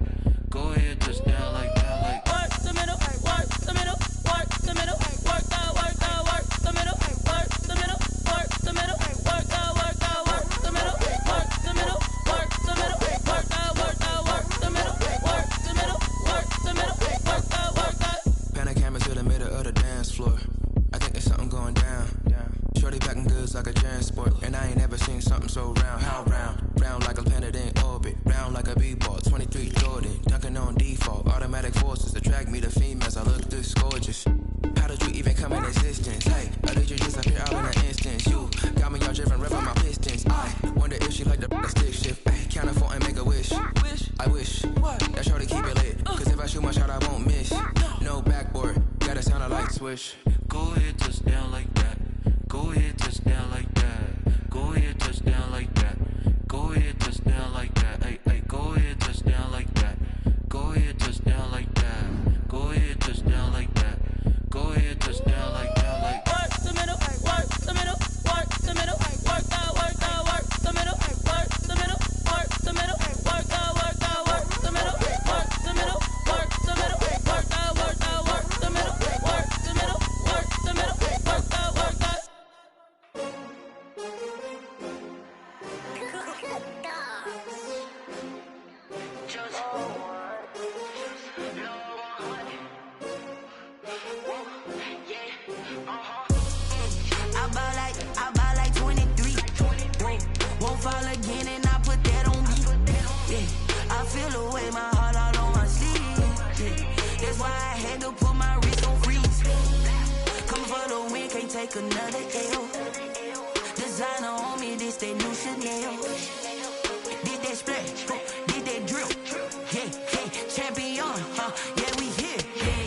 Go ahead, touch down like that. Like work the middle, work the middle, work the middle, work the middle, work the middle, work the middle, work the middle, work the middle, work the middle, work the middle, work the middle, work the middle, work the. Pan a camera to the middle of the dance floor. I think there's something going down. Shorty packing goods like a transport, and I ain't never seen something so round. How round? Round like a planet in orbit, round like a b-ball. 23 Jordan, dunking on default. Automatic forces attract me to females. I look this gorgeous. How did you even come in existence? Hey, I did you disappear all in an instance? You got me all driven, revving my pistons. I wonder if she like the stick shift. Hey, count it 4 and make a wish. I wish that shorty keep it lit. 'Cause if I shoot my shot, I won't miss. No backboard, gotta sound a light switch. go ahead, touch down like that. Go ahead, touch down like that. Go ahead, touch down like that. Go ahead, touch down like that. Hey, hey, go ahead, touch down like that. Go ahead, touch down like that. Go ahead, touch down like that. Go ahead, touch down like that. Like work the middle, work the middle, work the middle, work the middle, work the middle, work the middle, work the middle, work the middle, work the middle, work the middle, work the middle, work the middle, work the middle, work the middle, work the middle, work the. I buy like 23. Won't fall again and I put that on me. Yeah, I feel the way my heart all on my sleeve. Yeah, that's why I had to put my wrist on freeze. Come for the win, can't take another L. Designer on me, this that new Chanel. Did that splash, did that drill. Yeah, yeah, champion, yeah, we here.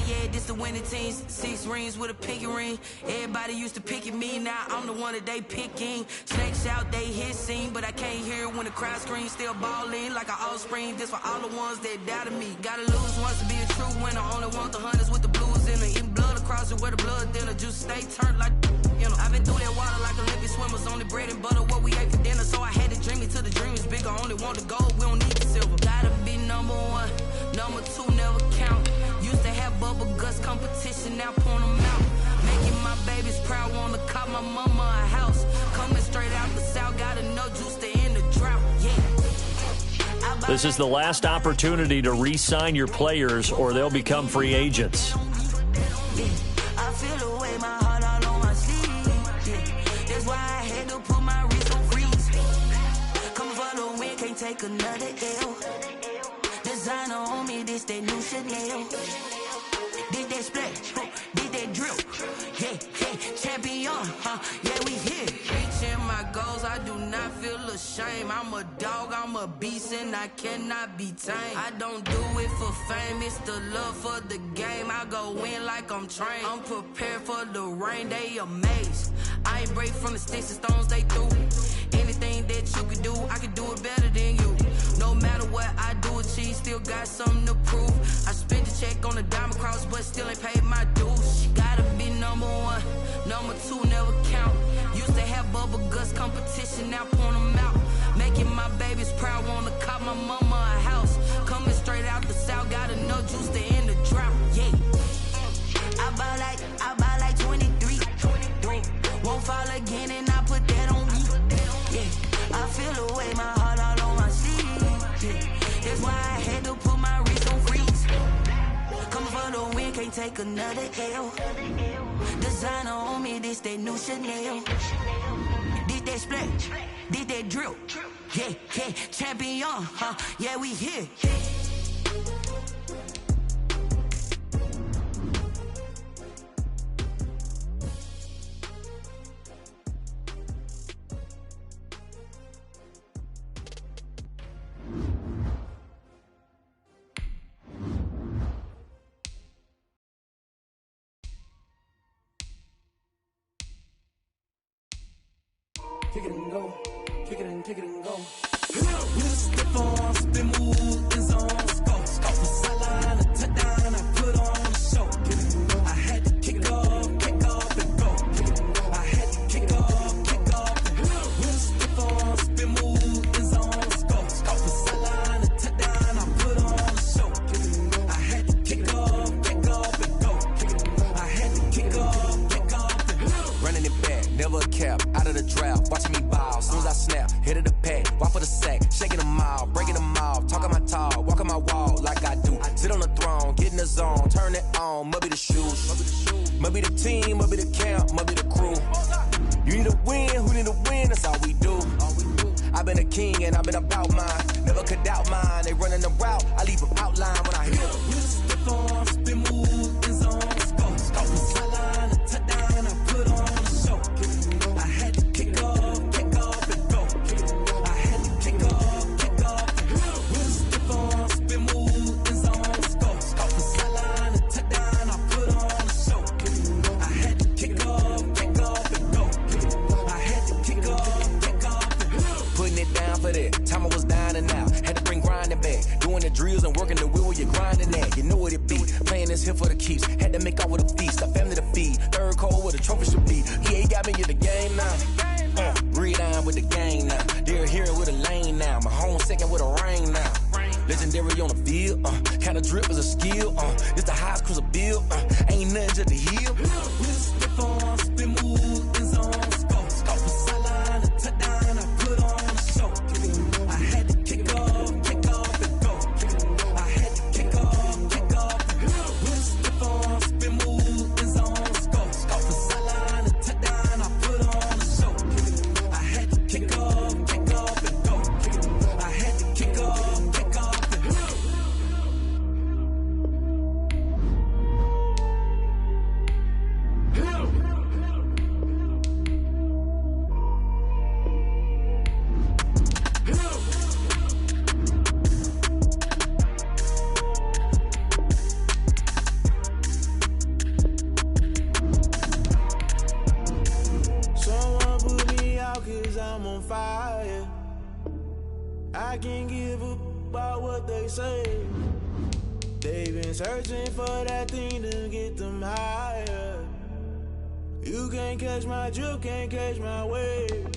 Yeah, this the winning team. 6 rings with a pinky ring. Everybody used to pick at me, now I'm the one that they picking. Snakes out, they hit scene, but I can't hear it when the crowd screams. Still ballin' like an offspring. This for all the ones that doubted me. Gotta lose once to be a true winner. Only want the hunters with the blues in it. Eating blood across it where the blood thinner. Juice stay turned like, you know. I've been through that water like Olympic swimmers. Only bread and butter, what we ate for dinner. So I had to dream it till the dream is bigger. Only want the gold, we don't need the silver. Gotta be number 1, number 2 never count. Used to have bubble guts competition, now point them out. Making my babies proud, wanna cop my mama a house. Coming straight out the south, gotta know juice to end the drought. Yeah. This is the last opportunity to re-sign your players or they'll become free agents. I feel the way my heart all on my sleeve. Yeah. That's why I had to put my wrist on freeze. Come for the win, can't take another L. Designer on me, this that new Chanel. Did that splash, did that drill. Yeah, yeah, champion, yeah, we here. Reaching my goals, I do not feel ashamed. I'm a dog, I'm a beast, and I cannot be tamed. I don't do it for fame, it's the love for the game. I go in like I'm trained. I'm prepared for the rain, they amazed. I ain't break from the sticks and stones they threw. Anything that you could do, I could do it better than you. No matter what I do, achieve, still got something to prove. I spent the check on the diamond cross, but still ain't paid my dues. Gotta be number 1, number 2 never count. Used to have bubble guts competition, now point them out. Making my babies proud, wanna cop my mama a house. Coming straight out the south, gotta know juice to end the drought. Yeah, I buy like 23. Won't fall again and I put that on me. Yeah, I feel the way my heart all on my sleeve. Yeah, that's why I had to put my wrist on freeze. Come for the win, can't take another L. Designer on me, this that new Chanel. Did that splash, did that drill. Yeah, yeah, champion, yeah, we here. kick it and go. Kick it and go. With a stiff arm, spin move, in zone, scope. Scope the sideline, a touchdown, I put on the show. I had to kick off and go. I had to kick off and go. With a stiff arm, spin move, in zone, scope. Scope the sideline, a touchdown, I put on the show. I had to kick off and go. I had to kick off and go. Running it back, never a cap, out of the draft, watching me ball. Soon as I snap, hit of the pack, walk for the sack, shaking them out, breaking them off, talking my talk, walking my wall like I do. Sit on the throne, get in the zone, turn it on, must be the shoes, must be the team, must be the camp, must be the crew. You need a win, who need a win, that's all we do. I've been a king and I've been about mine, never could doubt mine. They running the route, I leave them outline when I hit them. With a stiff arm, spin move, in zone, scope. Scope the sideline, a touchdown, I put on the show. I had to kick off and go. I had to kick off and go. With a stiff arm, spin move, in zone, scope. Scope the sideline, a touchdown, I put on the show. I had to kick off and go. I had to kick off and go. Putting it down for that, time I was down and out, had to bring grinding back, doing the drills and working the wheel where you're grinding at, you know what it be, playing this here for the keeps, had to make out with a feast, a family to feed, third cold where the trophy should be, he got me in the game now, breathe on with the game now, they're here with a lane now, my home second with a rain now, legendary on the field, kinda drip is a skill, this the highest cruiser bill, ain't nothing to the hill. With a stiff arm, spin move, in zone, scope. Scope the sideline, a touchdown, I put on the show. I had to kick off and go. I had to kick off and go. With a stiff arm, spin move, in zone, scope. Scope the sideline, a touchdown, I put on the show. I had to kick off and go. I had to kick off and go. Someone put me out 'cause I'm on fire. I can't give a about what they say. They've been searching for that thing to get them higher. You can't catch my drift, can't catch my wave.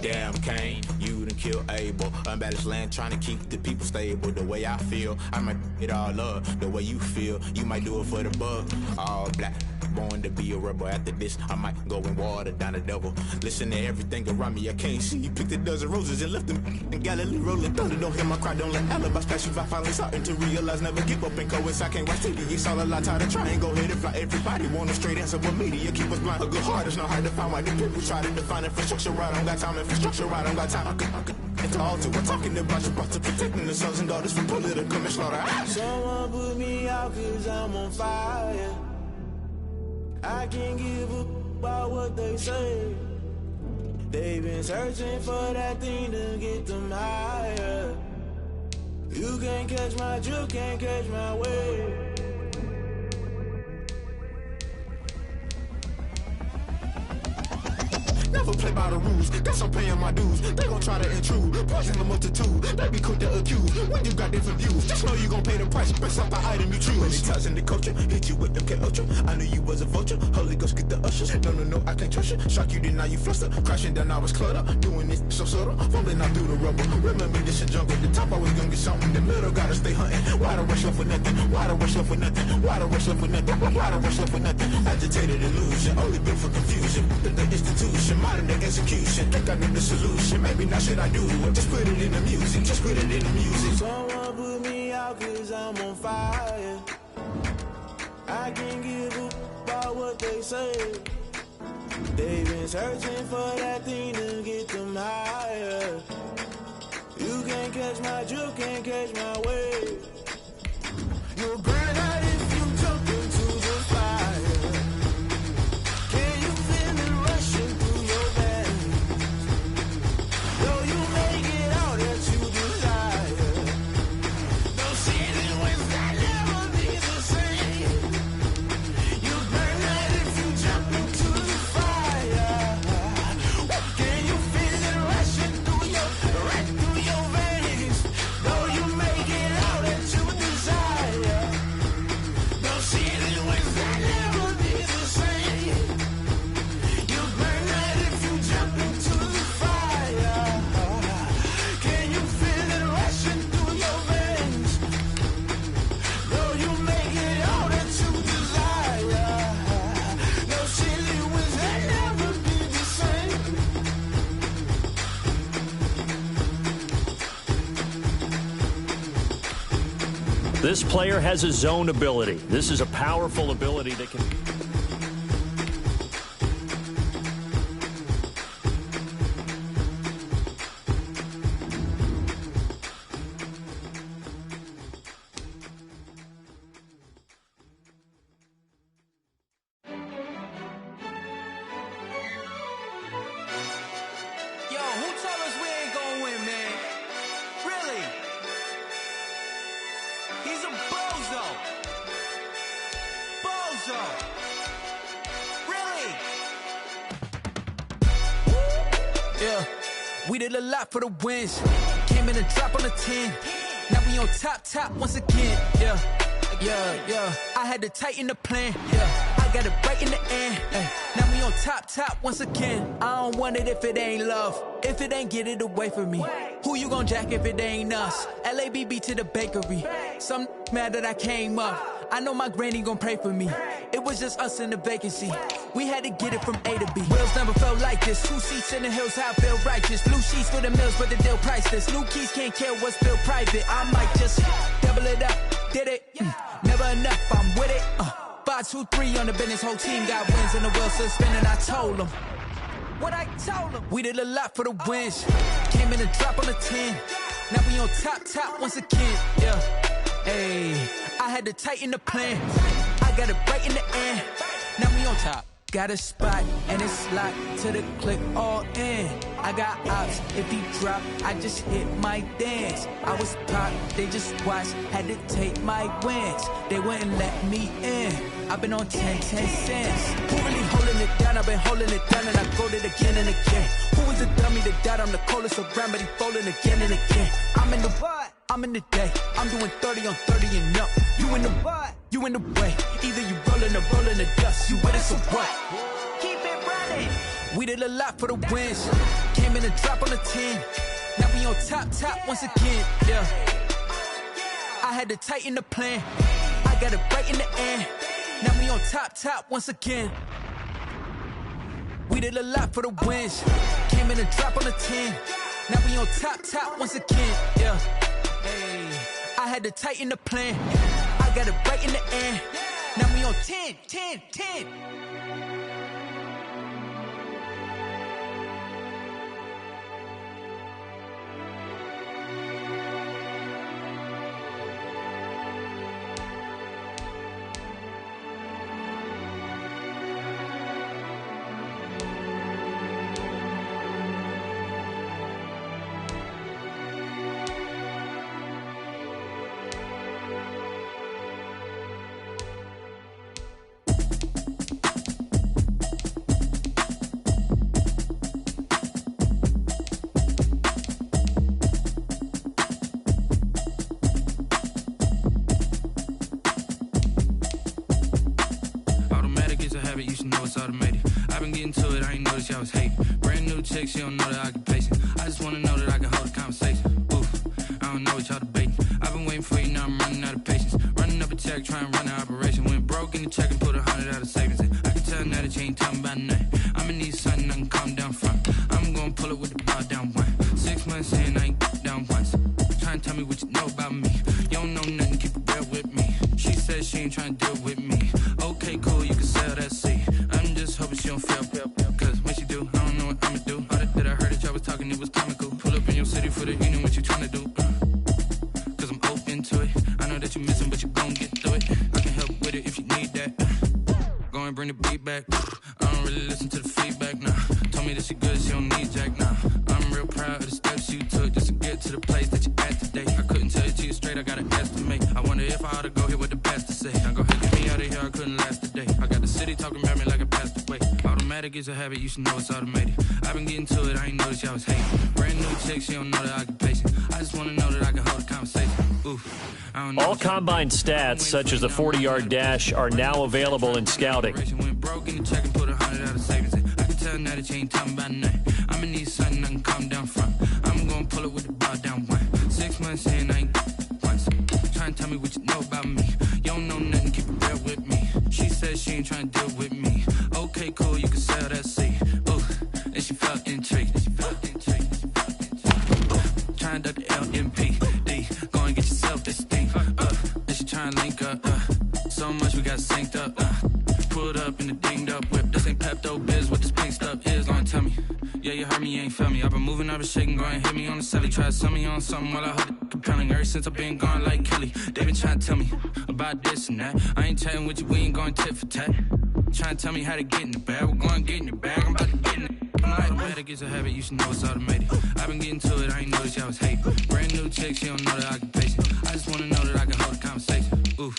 Damn Kane, you done kill Abel. Unbalanced land trying to keep the people stable. The way I feel, I might it all up. The way you feel, you might do it for the bug. All black, born to be a rebel. After this, I might go and water down the devil. Listen to everything around me, I can't see. You picked a dozen roses and left them in Galilee rolling thunder. Don't hear my cry, don't let alibis pass you. I finally starting to realize, never give up and coincide. Can't watch TV, it's all a lot. Tired of trying, go ahead and fly. Everybody want a straight answer, but media keep us blind. A good heart is not hard to find. Why the people try to define infrastructure right? I don't got time, infrastructure right? I don't got time. It's all to we're talking about you, about to protecting the sons and daughters from political manslaughter. Someone put me out 'cause I'm on fire. I can't give a about what they say. They've been searching for that thing to get them higher. You can't catch my drift, can't catch my wave. Never play by the rules, guess I'm paying my dues. They gon' try to intrude, poison the multitude. They be quick to accuse, when you got different views. Just know you gon' pay the price, based off the item you choose. When it ties in the culture, hit you with them K-Ultra. I knew you was a vulture, Holy Ghost get the ushers. No, I can't trust you. Shock you, then now you fluster. Crashing down, I was cluttered. Doing this so subtle, fumbling out through the rubble. Remember this a jungle, the top always gonna get something. The middle gotta stay hunting. Why the rush left for nothing? Why the rush left for nothing? Why the rush left for nothing? Why the rush left for nothing? Agitated illusion, only built for confusion. The institution, modern day execution. Think I know the solution. Maybe now should I do it? Just put it in the music. Just put it in the music. Someone put me out 'cause I'm on fire. I can't give a about what they say. They've been searching for that thing to get them higher. You can't catch my drift, can't catch my wave. You'll burn out if you jump into the fire. Can you feel it rushing through your veins? Though you make it out that you desire. Those seasons when that never be the same. You burn out if you jump into the fire. This player has a zone ability. This is a powerful ability that can... We did a lot for the wins. Came in and dropped on the 10. Now we on top once again. Yeah. I had to tighten the plan. Yeah, I got it right in the end. Now we on top once again. I don't want it if it ain't love. If it ain't, get it away from me. Who you gon' jack if it ain't us? LABB to the bakery. Some mad that I came up. I know my granny gon' pray for me. It was just us in the vacancy. We had to get it from A to B. Wheels never felt like this. 2 seats in the hills, how I feel righteous. Blue sheets for the mills, but the deal priceless. New keys can't care what's still private. I might just double it up. Did it? Never enough, I'm with it. 5, 2, 3 on the business. Whole team got wins and the wheels still spinning. I told them what I told them. We did a lot for the wins. Came in and dropped on the 10. Now we on top once again. Yeah. Hey, I had to tighten the plan. I got it right in the end. Now we on top. Got a spot and it's locked to the click all in. I got ops, if he drop, I just hit my dance. I was pop, they just watched, had to take my wins. They wouldn't let me in. I've been on 10 cents. Who really holding it down? I've been holding it down and I gold it again and again. Who was the dummy that died? I'm the coldest around, but he falling again and again. I'm in the what? I'm in the day. I'm doing 30 on 30 and up. You in the what? You in the way. Either you rolling or rolling the dust. You with us or what? Keep it running. We did a lot for the wins. Came in and dropped on the 10. Now we on top once again. Yeah. I had to tighten the plan. I got it right in the end. Now we on top once again. We did a lot for the wins. Came in and dropped on the 10. Now we on top once again. Yeah. Hey, I had to tighten the plan. I got it right in the end. Now we on 10. You should know it's automated. I've been getting to it, I ain't noticed y'all was hating. Brand new chick, she don't know the occupation. I just wanna know that I can hold a conversation. Oof, I don't know what y'all debating. I've been waiting for you, now I'm running out of patience. Running up a check, trying to run an operation. Went broke in the check and put 100 out of savings in. I can tell now that you ain't talking about nothing. I'ma need something I can calm down from. I'm gonna pull it with the bar down one. 6 months in, I ain't down once. Trying to tell me what you know about me. You don't know nothing, keep it real with me. She said she ain't trying to deal with me. Okay, cool, you can sell that seat. I'm just hoping she don't fail. Cause when she do, I don't know what I'ma do. All that I heard that y'all was talking, it was comical. Pull up in your city for the evening, what you tryna do? Cause I'm open to it. I know that you missing, but you gon' get through it. I can help with it if you need that. Go and bring the beat back. I don't really listen to the feedback, nah. Told me that she good, she don't need jack, nah. I'm real proud of the steps you took just to get to the place that you at today. I couldn't tell it to you straight, I gotta estimate. I wonder if I ought to go here with the best to say. Now go ahead, get me out of here, I couldn't last today. I got the city talking about me like I passed away. Automatic is a habit, you should know it's automated. I've been getting to it, I ain't noticed y'all was hating. Brand new chick, she don't know the occupation. I just wanna know that I can hold a conversation. Oof, I don't know. All combine stats, such as the 40-yard dash, are now available in scouting. Went broke in the check and put 100 out of savings in. I can tell now that you ain't talking about nothing. I'ma need something I can calm down from. I'm gonna pull it with the bar down one. 6 months in, I ain't once. Trying to tell me what you know about me. You don't know nothing, keep it real with me. She said she ain't trying to deal with me. Okay, cool, you can sell that seat. Ooh, and she felt intrigued. Trying to duck the LMPD. Go and get yourself this thing. And trying to link up. So much we got synced up. Pulled up in the dinged up whip. This ain't Pepto-Biz, what this pink stuff is. Long tell me. Yeah, you heard me, you ain't felt me. I've been moving, I've been shaking, go and hit me on the celly. Try to sell me on something while I heard it compelling. Ever since I've been gone like Kelly, they been trying to tell me about this and that. I ain't chatting with you, we ain't going tit for tat. Trying to tell me how to get in the bag. We're going to get in the bag, I'm about to get in it. I'm like, better get a habit, you should know it's automated. I've been getting to it, I ain't noticed y'all was hating. Brand new chick, she don't know that I can pace it. I just wanna know that I can hold a conversation. Oof,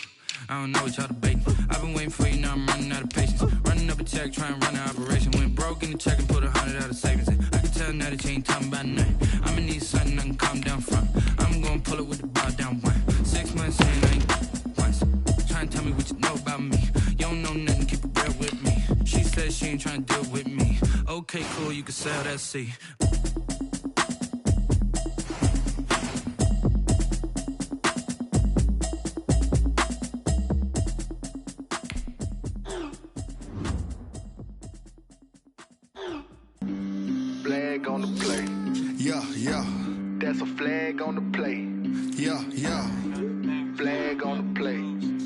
I don't know what y'all debating. I've been waiting for you, now I'm running out of patience. Running up a check, trying to run an operation. Went broke in the check and put 100 out of savings in. I can tell now that you ain't talking about nothing. I'ma need something I can calm down front. I'm gonna pull it with the bar down one. 6 months in, I ain't once. Trying to tell me what you know about me. You don't know nothing, keep it real with me. She said she ain't trying to deal with me. Okay, cool, you can sell that seat. Flag on the play. Yeah, yeah. That's a flag on the play. Yeah, yeah. Flag on the play.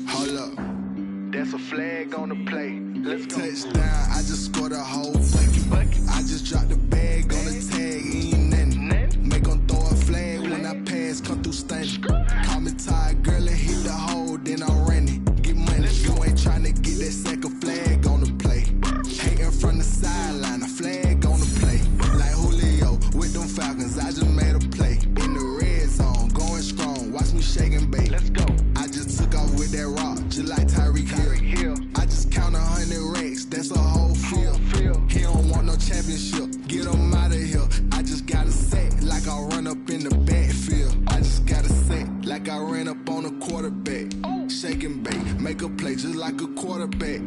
Hold up. That's a flag on the play. Let's go. Touchdown, I just scored a whole bucket. I just dropped the bag on the tag, ain't nothing. Make them throw a flag when I pass, come through stunning. Call me tired, girl, and hit the hole, then I'm running. Get money, you ain't tryna get that second flag on the play. Hating from the sideline, a flag on the play. Like Julio with them Falcons, I just made a play. In the red zone, going strong, watch me shake and bake. Let's go. I just took off with that rock, just like Tyreek Hill. I just count 100 racks, that's a whole field. He don't want no championship, get him out of here. I just got a set, like I run up in the backfield. I just got a set, like I ran up on a quarterback. Shake and bake, make a play just like a quarterback.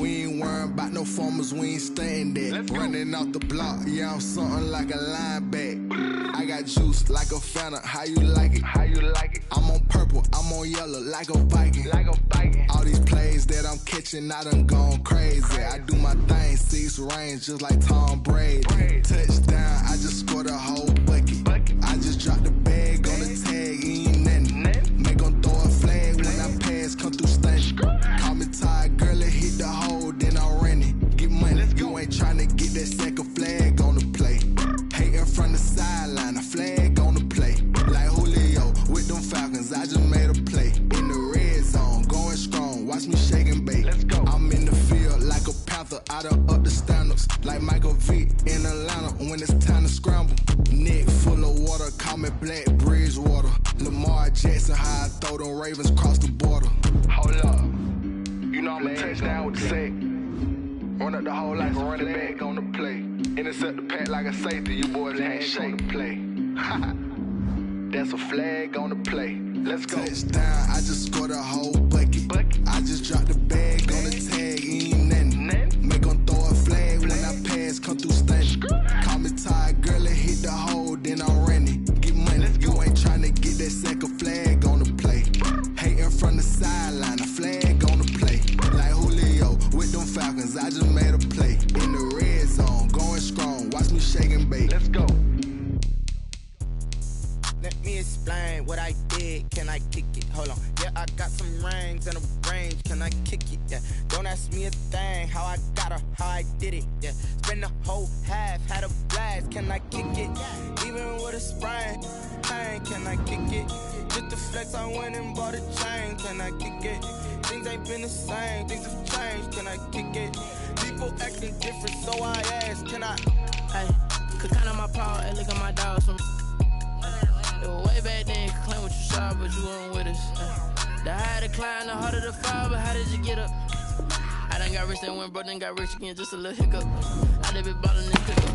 We ain't worrying about no formers, we ain't staying there. Running off the block, yeah, I'm something like a linebacker. I got juice like a Fanta, how you like it? How you like it? I'm on purple, I'm on yellow, like a Viking. Like a Viking. All these plays that I'm catching, I done gone crazy. I do my thing, 6 range, just like Tom Brady. Touchdown, I just scored a whole bucket. I just dropped the bag on the tag, ain't nothing. Make them throw a flag when I pass, come through stunning. Call me tired, girl, and hit the hole, then I'm running. Get money, you ain't tryna get that second flag on the play. Hating from the sideline, a flag on the play. Like Julio with them Falcons, I just made a play. In the red zone, going strong, watch me shake and bake. Let's go. I'm in the field like a Panther, I done up the standards. Like Michael Vick in Atlanta when it's time to scramble. Neck full of water, call me Black Bridgewater. Lamar Jackson, how I throw them Ravens cross the border. Hold up, you know I'm a touchdown with the sack. Run up the hole like a running back on the play. Intercept the pack like a safety, you boys ain't shake the play. That's a flag on the play. Let's go. Touchdown, I just scored a whole bucket. I just dropped the bag on the tag, ain't nothing. Make them throw a flag when I pass, come through stunning. Call me tired, girl, and hit the hole, then I'm running. Get money, you ain't tryna get that second flag on the play. Hating from the sideline, a flag on the play. Like Julio with them Falcons, I just made a play. In the red zone, going strong, watch me shake and bake. Let's go. Let me explain what I did, can I kick it? Hold on, yeah, I got some rings and a range, can I kick it? Yeah, don't ask me a thing, how I got her, how I did it? Yeah, spend the whole half, had a blast, can I kick it? Even with a sprain, pain, can I kick it? Just the flex, I went and bought a chain, can I kick it? Things ain't been the same, things have changed, can I kick it? People acting different, so I ask, can I? Hey, could count on my power and look at my dogs from. Way back then, you could claim what you saw, but you weren't with us. The higher the climb, the harder the fall, but how did you get up? I done got rich, then went broke, then got rich again, just a little hiccup. I done been ballin' and pick up.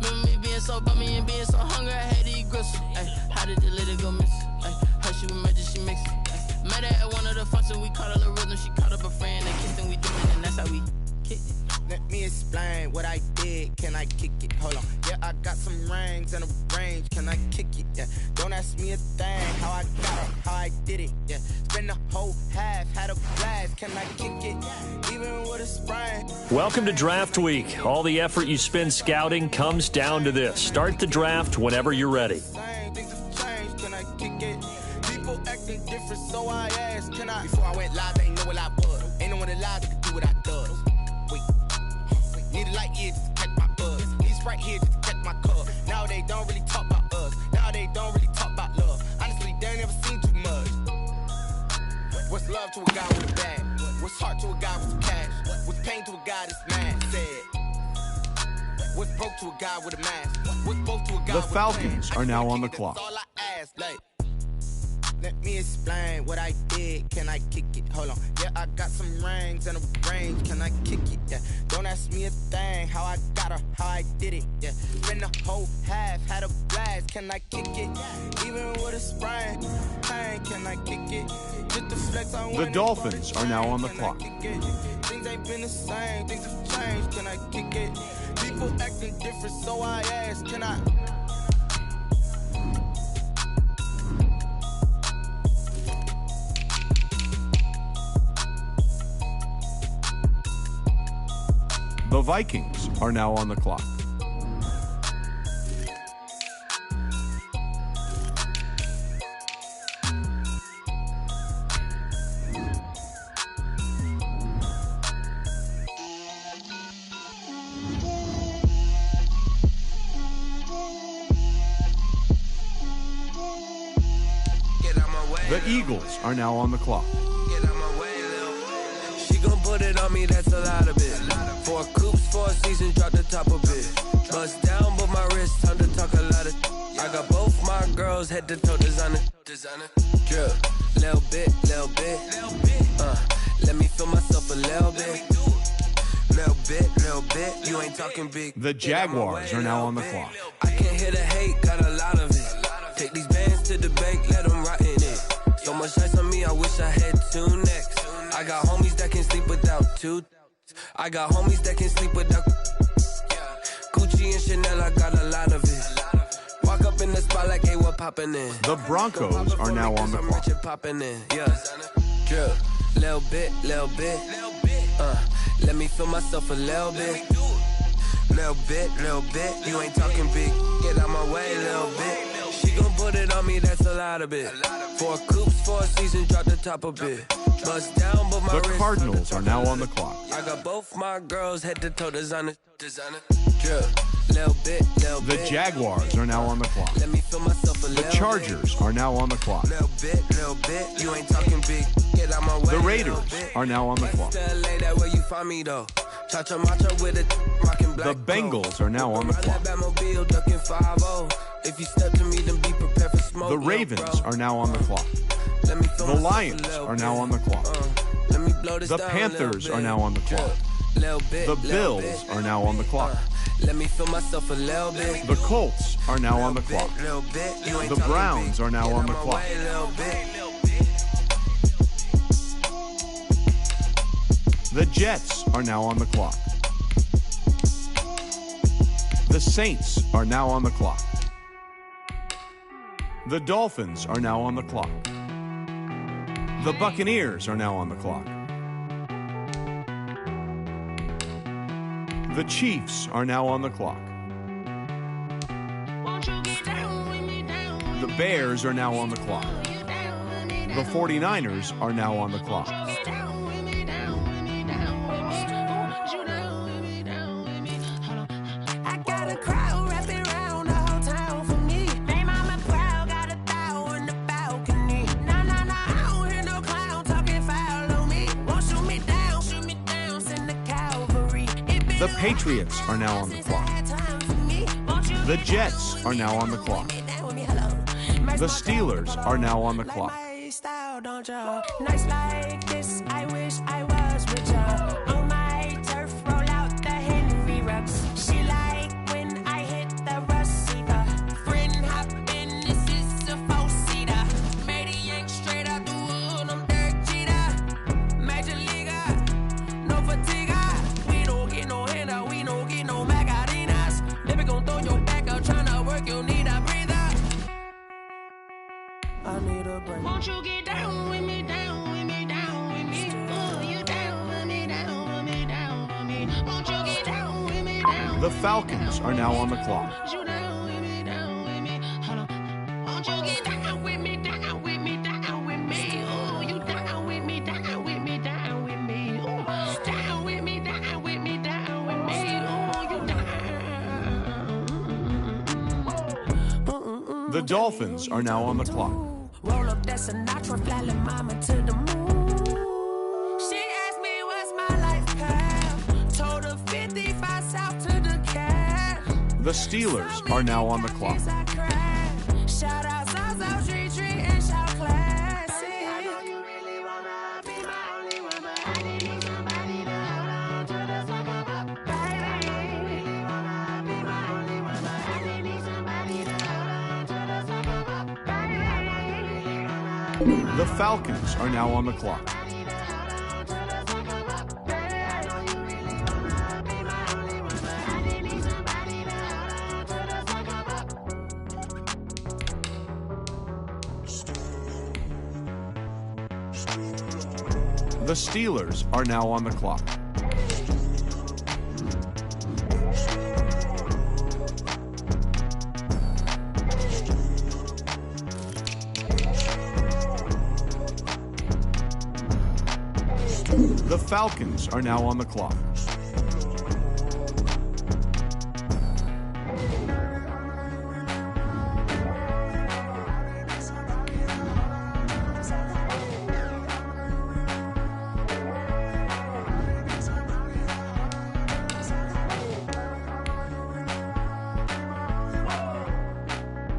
Remember me being so bummy and being so hungry, I had to eat gristle. Ay, how did you let it go miss? Ay, how she was magic, she mixed it. Met her at one of the functions, we caught a little rhythm, she caught up a friend, they kissed and we doing, and that's how we kicked it. Let me explain what I did, can I kick it? Hold on, yeah, I got some rings and a range, can I kick it? Yeah, don't ask me a thing, how I got her, how I did it? Yeah, spend the whole half, had a blast, can I kick it? Even with a sprain. Welcome to Draft Week. All the effort you spend scouting comes down to this. Start the draft whenever you're ready. Things have changed, can I kick it? People People acting different, so I asked, can I? Before I went live, ain't know what I was. Ain't no one alive that could do what I does. Wait, need a light year just to catch my buzz. Need Sprite here just to catch my cup. Now they don't really talk about us. Now they don't really talk about love. Honestly, they ain't never seen too much. What's love to a guy with a bag? What's heart to a guy with some cash? What's pain to a guy that's mad? Said. What's broke to a guy with a mask? What's both to a guy The with Falcons a plan? are now on the clock. That's all I ask, like. Let me explain what I did. Can I kick it? Hold on. Yeah, I got some rings and a range. Can I kick it? Yeah. Don't ask me a thing. How I got her, how I did it. Yeah. Spend the whole half, had a blast. Can I kick it? Even with a sprain, pain. Can I kick it? Just the flex I The Dolphins are now on the clock. Things ain't been the same. Things have changed. Can I kick it? People acting different, so I ask. Can I? The Vikings are now on the clock. The Eagles are now on the clock. She gon' put it on me, that's a lot of it. 4 coops, 4 seasons, drop the top of it. Bust down, but my wrist, time to talk a lot of. I got both my girls, head to toe designer. Drip, little bit. Let me feel myself a little bit. Little bit, you ain't talking big. The Jaguars are now on the clock. I can't hear the hate, got a lot of it. Take these bands to the bank, let them rot in it. So much ice on me, I wish I had 2 necks. I got homies that can sleep without 2. I got homies that can sleep without Gucci and Chanel, I got a lot of it. Walk up in the spot like, hey, what poppin' in? The Broncos are now on the clock. Poppin' in, yeah. Drip, little bit. Let me feel myself a little bit. Little bit. You ain't talking big. Get out my way, little bit. She gon' put it on me, that's a lot of it. 4 coops, 4 seasons, drop the top of it. Bust down, but my The Cardinals are now on the clock. I got both my girls head to toe designer. Drip, little bit. The Jaguars are now on the clock. Let me feel myself a The Chargers are now on the clock. Little bit. You ain't talking big. Get out my way. The Raiders are now on the clock. That where you find me though. Cha-cha macha with a rockin' black. The Bengals are now on the clock. Batmobile ducking 5-0. If you step to me, then be prepared for smoke. The Ravens are now on the clock. The Lions are now on the clock. The Panthers are now on the clock. The Bills are now on the clock. Let me feel myself a little bit. The Colts are now on the clock. The Browns are now on the clock. The Jets are now on the clock. The Saints are now on the clock. The Dolphins are now on the clock. The Buccaneers are now on the clock. The Chiefs are now on the clock. The Bears are now on the clock. The 49ers are now on the clock. The Patriots are now on the clock. The Jets are now on the clock. The Steelers are now on the clock. Nights like this, I wish I was with ya. On my turf, roll out the Henry rocks. She like when I hit the receiver. Friend hop in, this is a 4-seater. Made a yank straight out the wood, I'm Derek Jeter. Major leaguer, no fatigue. We don't get no handout, we don't get no Macarinas. Never gon' throw your back out, tryna work, you need a breather. I need a break. Won't you get down with me, down with me, down with me? Oh, you down with me, down with me, down with me. Won't you get down with me, down? The Falcons are now on the clock. You down with me, down with me. Hold on. Won't you get down with me, down with me, down The Dolphins are now on the clock. Roll up that Sinatra, flying mama to the moon. She asked me what's my life path. Told her 55 south to the cat. The Steelers are now on the clock. Shout out South South Tree Tree and shout classic. The Falcons are now on the clock. The Steelers are now on the clock. The Falcons are now on the clock.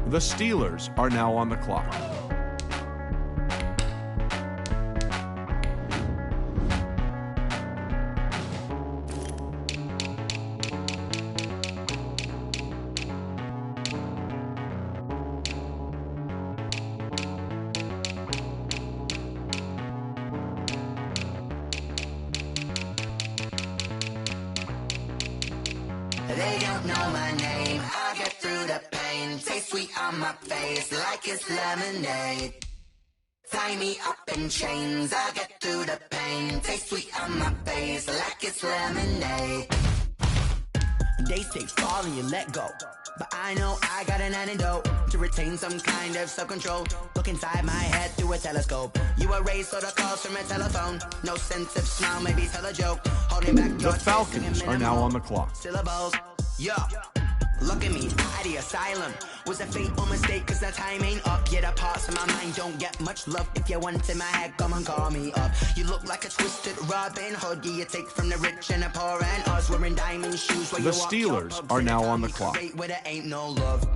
The Steelers are now on the clock. They don't know my name. I get through the pain. Taste sweet on my face like it's lemonade. Tie me up in chains. I get through the pain. Taste sweet on my face like it's lemonade. They say fall and you let go, but I know I got an antidote to retain some kind of self-control. Look inside my head through a telescope. You erase all the calls from a telephone. No sense of smile, maybe tell a joke. Holding back your The Falcons are now on the clock. syllables. Yo, look at me, at the asylum. Was a fateful mistake, cause the time ain't up. Yet the parts of my mind don't get much love. If you want in my head, come and call me up. You look like a twisted Robin Hood. You take from the rich and the poor and us. Wearing diamond shoes where The you walk your Steelers pubs are in now a on the comic clock. crate where there ain't no love.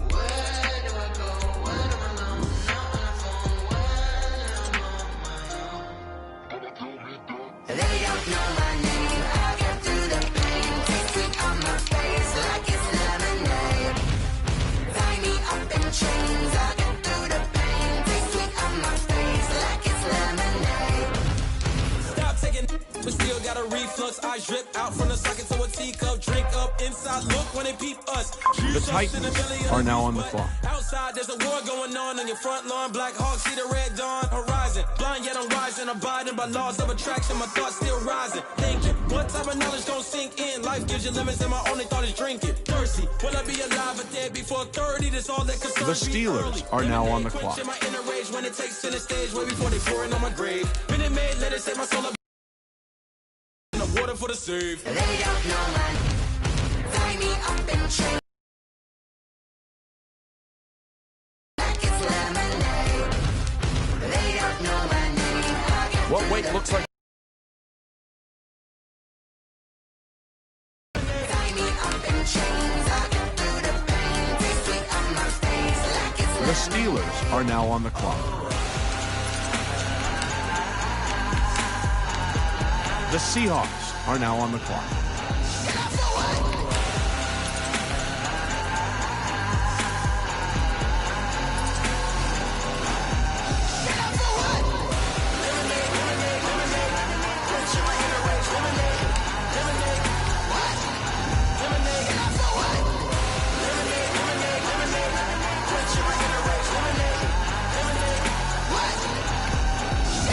They don't know my name. I get through the pain. Taste sweet on my face like it's lemonade. Tie me up in chains. I get through the pain. Taste sweet on my face like it's lemonade. Stop taking, but still got a reflux. I drip out from the socket to a teacup. Drink up inside. Look when they peep us. The Titans are now on the clock. Outside, there's a war going on your front lawn. Black Hawks see the red dawn horizon. Blind yet I'm rising, abiding by laws of attraction. My thoughts still rising. Thinking, what type of knowledge don't sink in? Life gives you limits, and my only thought is drinking. Thirsty, will I be alive or dead before 30? That's all that concerns The me Steelers early. are now on the Quenching clock. my inner rage when it takes center stage, way before they pour it on my grave. Been it made, let it save my soul up in the water for the save. They don't know my name. Tie me up in chains. Like it's lemonade. They don't know my name. I get What through weight the looks like? Tie me up in chains. I get through the pain. Taste sweet on my face like it's The Steelers are now on the clock. The Seahawks are now on the clock.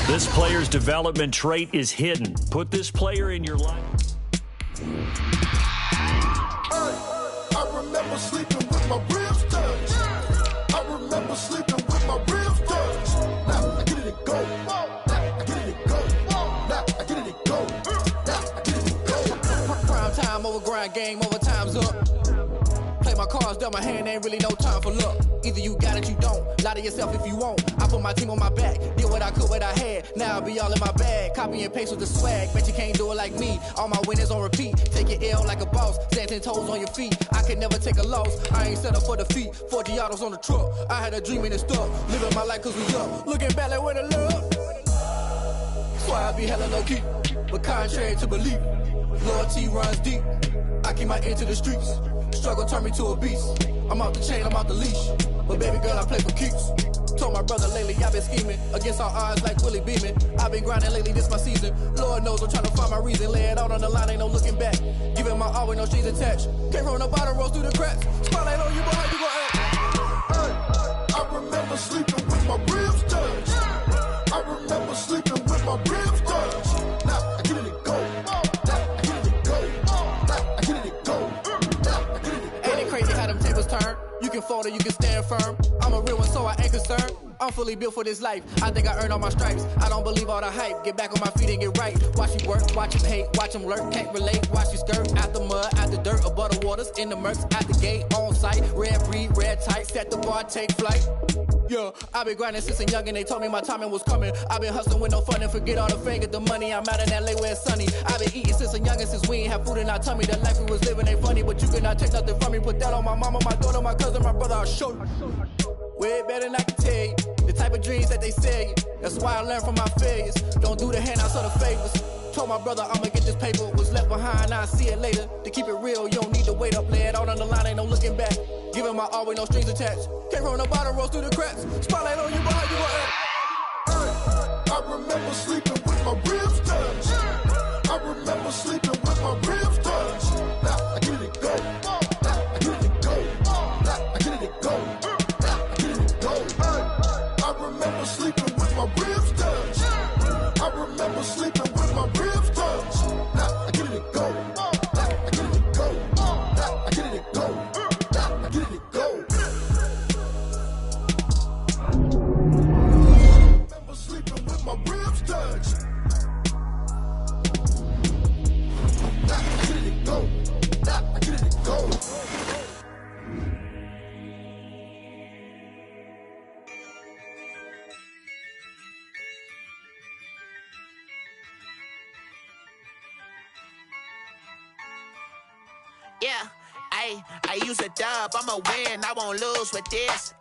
This player's development trait is hidden. Put this player in your life. I remember sleeping with my ribs touched. I remember sleeping with my ribs touched. Now I get it and go. Now I get it and go. Now I get it and go. Now I get it and go. Prime time over grind game over time's up. Play my cards dealt my hand, ain't really no time for luck. Either you got it, you don't. Lie to yourself if you won't. I put my team on my back, did what I could, what I had. Now I be all in my bag, copy and paste with the swag. Bet you can't do it like me. All my winners on repeat. Take your L like a boss, stand 10 toes on your feet. I can never take a loss. I ain't set up for defeat. 40 autos on the truck. I had a dream and it's stuck. Living my life cause we up. Looking back like where the love. So I be hella low key, but contrary to belief, loyalty runs deep. I keep my ear to the streets. Struggle turned me to a beast. I'm out the chain, I'm out the leash. But baby girl, I play for keeps. Told my brother lately, I've been scheming against all odds like Willie Beeman. I've been grinding lately, this my season. Lord knows I'm trying to find my reason. Lay it out on the line, ain't no looking back. Giving my all with no strings attached. Came from the bottom, rose through the cracks. Spotlight on you, boy, how you gon' act? I remember sleeping with my ribs touched. I remember sleeping with my ribs touched. Now I get it go. Now I get it go. Now I get it go. Now I get it go. Ain't it crazy how them tables turn? You can fold or you can stand firm. I'm a real one, so I ain't concerned. I'm fully built for this life. I think I earned all my stripes. I don't believe all the hype. Get back on my feet and get right. Watch you work, watch him hate, watch him lurk. Can't relate, watch you skirt. Out the mud, out the dirt, above the waters, in the murks, at the gate, on site. Red breed, red tight, set the bar, take flight. Yeah, I been grinding since a youngin'. They told me my timing was coming. I been hustling with no fun and forget all the fame, get the money. I'm out in LA where it's sunny. I been eating since a youngin', since we ain't have food in our tummy. The life we was living ain't funny, but you cannot take nothing from me. Put that on my mama, my daughter, my cousin, my brother. I'll show you. Way better than I can tell you. The type of dreams that they sell you. That's why I learned from my failures. Don't do the handouts or the favors. Told my brother I'ma get this paper. Was left behind, I'll see it later. To keep it real, you don't need to wait up. Lay it out on the line, ain't no looking back. Giving my all with no strings attached. Came from the bottom, rose through the cracks. Spotlight on you, boy, how you gon' act? I remember sleeping with my ribs touched. I remember sleeping with my ribs touched. Now I get it go. Now I get it go. Now I get it go. Now I get it go. I remember sleeping with my ribs touched. I remember sleeping with my ribs touched. Now I get it go. Now I get it go. Now I get it go. Now I get it go. Remember sleeping with my ribs touched. Now I get it go. Now I get it go. Yeah, I use a dub, I'ma win, I won't lose with this.